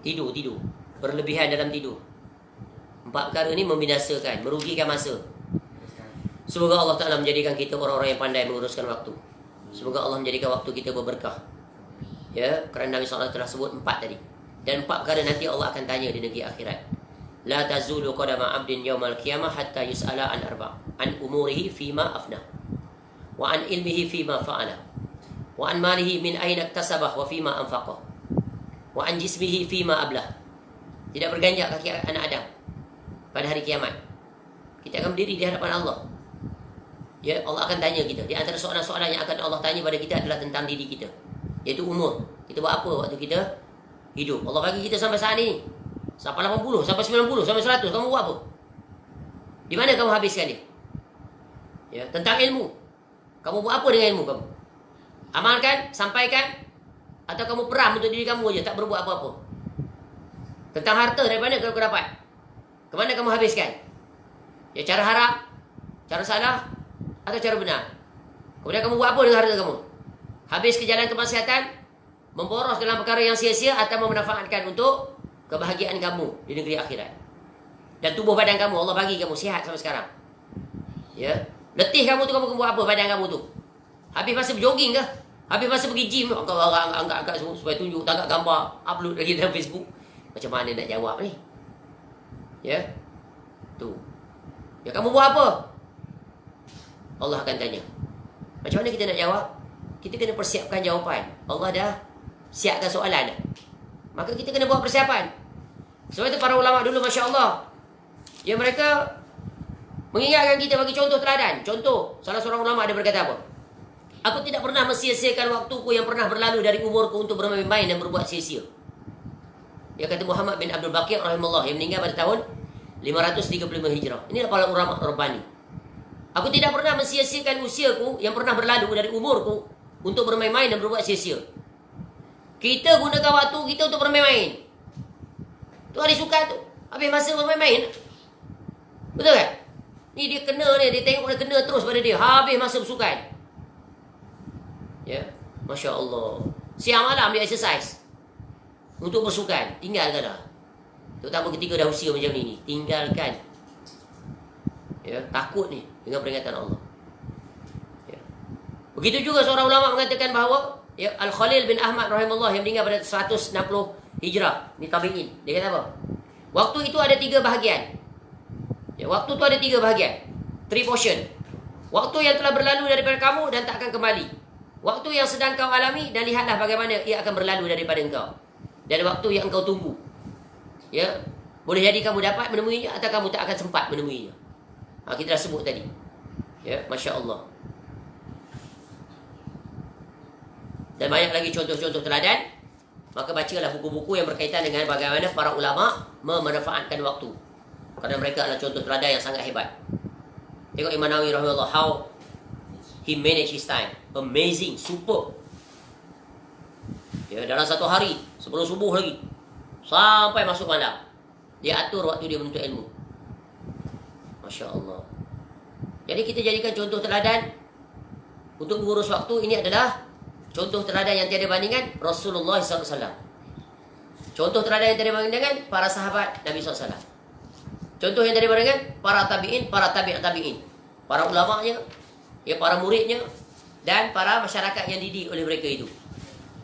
tidur. Berlebihan dalam tidur. 4 perkara ni membinasakan, merugikan masa. Semoga Allah Ta'ala menjadikan kita orang-orang yang pandai menguruskan waktu. Semoga Allah menjadikan waktu kita berberkah. Ya, kerana Nabi SAW telah sebut 4 tadi. Dan 4 perkara nanti Allah akan tanya di negeri akhirat. La tazulu qadama 'abdin yawmal qiyamah hatta yus'ala an arba'. An umurihi fima afna. Wa an ilmihi fima fa'ala. Wa an malihi min aina iktasabah wa fima anfaqah. Wa an jismihi fima ablah. Tidak berganjak kaki anak Adam pada hari kiamat. Kita akan berdiri di hadapan Allah. Ya, Allah akan tanya kita. Di antara soalan-soalan yang akan Allah tanya pada kita adalah tentang diri kita. Iaitu umur. Kita buat apa waktu kita hidup. Allah bagi kita sampai saat ini. Sampai 80, sampai 90, sampai 100. Kamu buat apa? Di mana kamu habiskan dia? Ya, tentang ilmu. Kamu buat apa dengan ilmu kamu? Amalkan, sampaikan, atau kamu peram untuk diri kamu saja, tak berbuat apa-apa? Tentang harta, dari mana kau dapat? Kemana kamu habiskan? Ya, cara haram, cara salah, atau cara benar? Kemudian kamu buat apa dengan harta kamu? Habis ke jalan kemaksiatan, memboros dalam perkara yang sia-sia, atau memanfaatkan untuk kebahagiaan kamu di negeri akhirat. Dan tubuh badan kamu, Allah bagi kamu sihat sampai sekarang. Ya, letih kamu tu, kamu buat apa badan kamu tu? Habis masa berjoging ke? Habis masa pergi gym, angkat semua supaya tunjuk, tangkap gambar, upload lagi dalam Facebook. Macam mana nak jawab ni? Ya, tu. Ya, kamu buat apa? Allah akan tanya. Macam mana kita nak jawab? Kita kena persiapkan jawapan. Allah dah siapkan soalan dah. Maka kita kena buat persiapan. Sebab itu para ulama dulu, Masya Allah, ya, mereka mengingatkan kita, bagi contoh teladan. Contoh, salah seorang ulama ada berkata apa? Aku tidak pernah mensia-siakan waktuku yang pernah berlalu dari umurku untuk bermain-main dan berbuat sia-sia. Dia kata Muhammad bin Abdul Baqir rahimahullah, yang meninggal pada tahun 535 Hijrah. Ini adalah para ulama Rabbani. Aku tidak pernah mensia-siakan usiaku yang pernah berlalu dari umurku untuk bermain-main dan berbuat sia-sia. Kita gunakan waktu kita untuk bermain-main. Tu hari suka tu. Habis masa bermain-main. Betul kan? Ni dia kena ni, dia tengok dia kena terus pada dia. Habis masa bersukan. Ya, Masya Allah. Siang malam dia exercise untuk bersukan. Tinggalkanlah. Terutama ketika dah usia macam ni. Tinggalkan. Ya, takut ni dengan peringatan Allah. Ya. Begitu juga seorang ulama mengatakan bahawa, ya, Al-Khalil bin Ahmad rahimahullah yang meninggal pada 160 Hijrah. Ni tabi'in. Dia kata apa? Waktu itu ada 3 bahagian. Ya, waktu itu ada 3 bahagian. 3 portion. Waktu yang telah berlalu daripada kamu dan tak akan kembali. Waktu yang sedang kau alami dan lihatlah bagaimana ia akan berlalu daripada engkau. Dan waktu yang engkau tunggu. Ya. Boleh jadi kamu dapat menemuinya atau kamu tak akan sempat menemuinya. Kita dah sebut tadi. Ya, Masya Allah. Dan banyak lagi contoh-contoh teladan. Maka bacalah buku-buku yang berkaitan dengan bagaimana para ulama memanfaatkan waktu. Kerana mereka adalah contoh teladan yang sangat hebat. Tengok Imam Nawawi rahimahullah, how he manage his time. Amazing, super. Ya, dalam satu hari, sebelum subuh lagi, sampai masuk malam, dia atur waktu dia menuntut ilmu. Masya Allah. Jadi kita jadikan contoh teladan untuk mengurus waktu. Ini adalah contoh teladan yang tiada bandingan Rasulullah SAW. Contoh teladan yang tiada bandingan para sahabat Nabi SAW. Contoh yang tiada bandingan para tabi'in, para tabi'in, para ulama'nya, ya, para muridnya, dan para masyarakat yang dididik oleh mereka itu.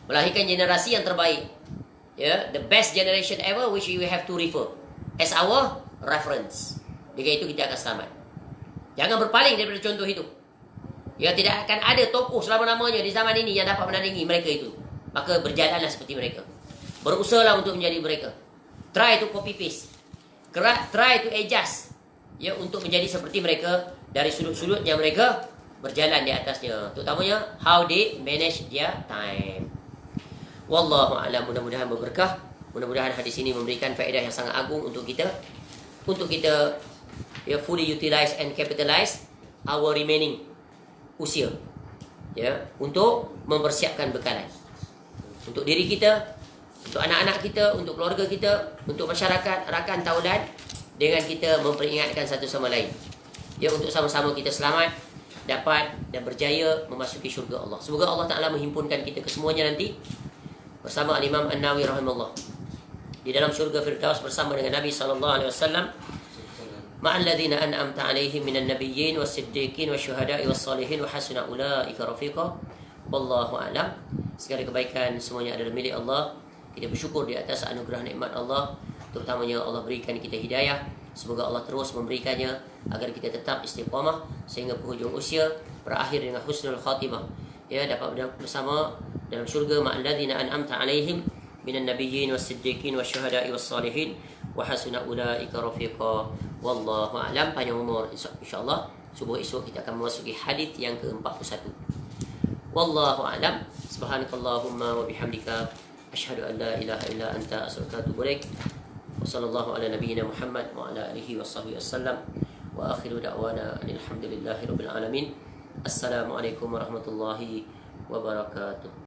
Melahirkan generasi yang terbaik. Ya, the best generation ever which we have to refer as our reference. Dengan itu kita akan selamat. Jangan berpaling daripada contoh itu. Ya, tidak akan ada tokoh selama-lamanya di zaman ini yang dapat menandingi mereka itu. Maka berjalanlah seperti mereka. Berusahalah untuk menjadi mereka. Try to copy paste. Try to adjust. Ya, untuk menjadi seperti mereka dari sudut-sudut yang mereka berjalan di atasnya. Terutamanya how they manage their time. Wallahu a'lam. Mudah-mudahan berberkah. Mudah-mudahan hadis ini memberikan faedah yang sangat agung untuk kita. Untuk kita, ya, fully utilize and capitalize our remaining usia, ya, untuk mempersiapkan bekalan untuk diri kita, untuk anak-anak kita, untuk keluarga kita, untuk masyarakat, rakan taulan, dengan kita memperingatkan satu sama lain, ya, untuk sama-sama kita selamat, dapat dan berjaya memasuki syurga Allah. Semoga Allah Ta'ala menghimpunkan kita kesemuanya nanti bersama Imam An-Nawawi rahimahullah di dalam syurga Firdaus bersama dengan Nabi SAW, ma'alladzina an'amta 'alaihim minan nabiyyin was-siddiqin wasyuhada'i was-salihin wa hasuna ulaika rafiqa. Wallahu a'lam. Segala kebaikan semuanya adalah milik Allah. Kita bersyukur di atas anugerah nikmat Allah, terutamanya Allah berikan kita hidayah. Semoga Allah terus memberikannya agar kita tetap istiqamah sehingga penghujung usia berakhir dengan husnul khatimah, ya, dapat bersama dalam syurga ma'alladzina an'amta 'alaihim minan nabiyyin was-siddiqin wasyuhada'i was-salihin wa hasuna ulaika rafiqa. Wallahu a'lam. Panjang umur insya-Allah. Subuh esok kita akan memasuki hadis yang ke-41. Wallahu a'lam. Subhanakallahumma wa bihamdika asyhadu an la ilaha illa anta astaghfiruka wa atubu ilaik. Wa sallallahu ala nabiyyina Muhammad wa ala alihi washabbihi wasallam. Wa akhiru da'wana alhamdulillahi rabbil alamin. Assalamualaikum warahmatullahi wabarakatuh.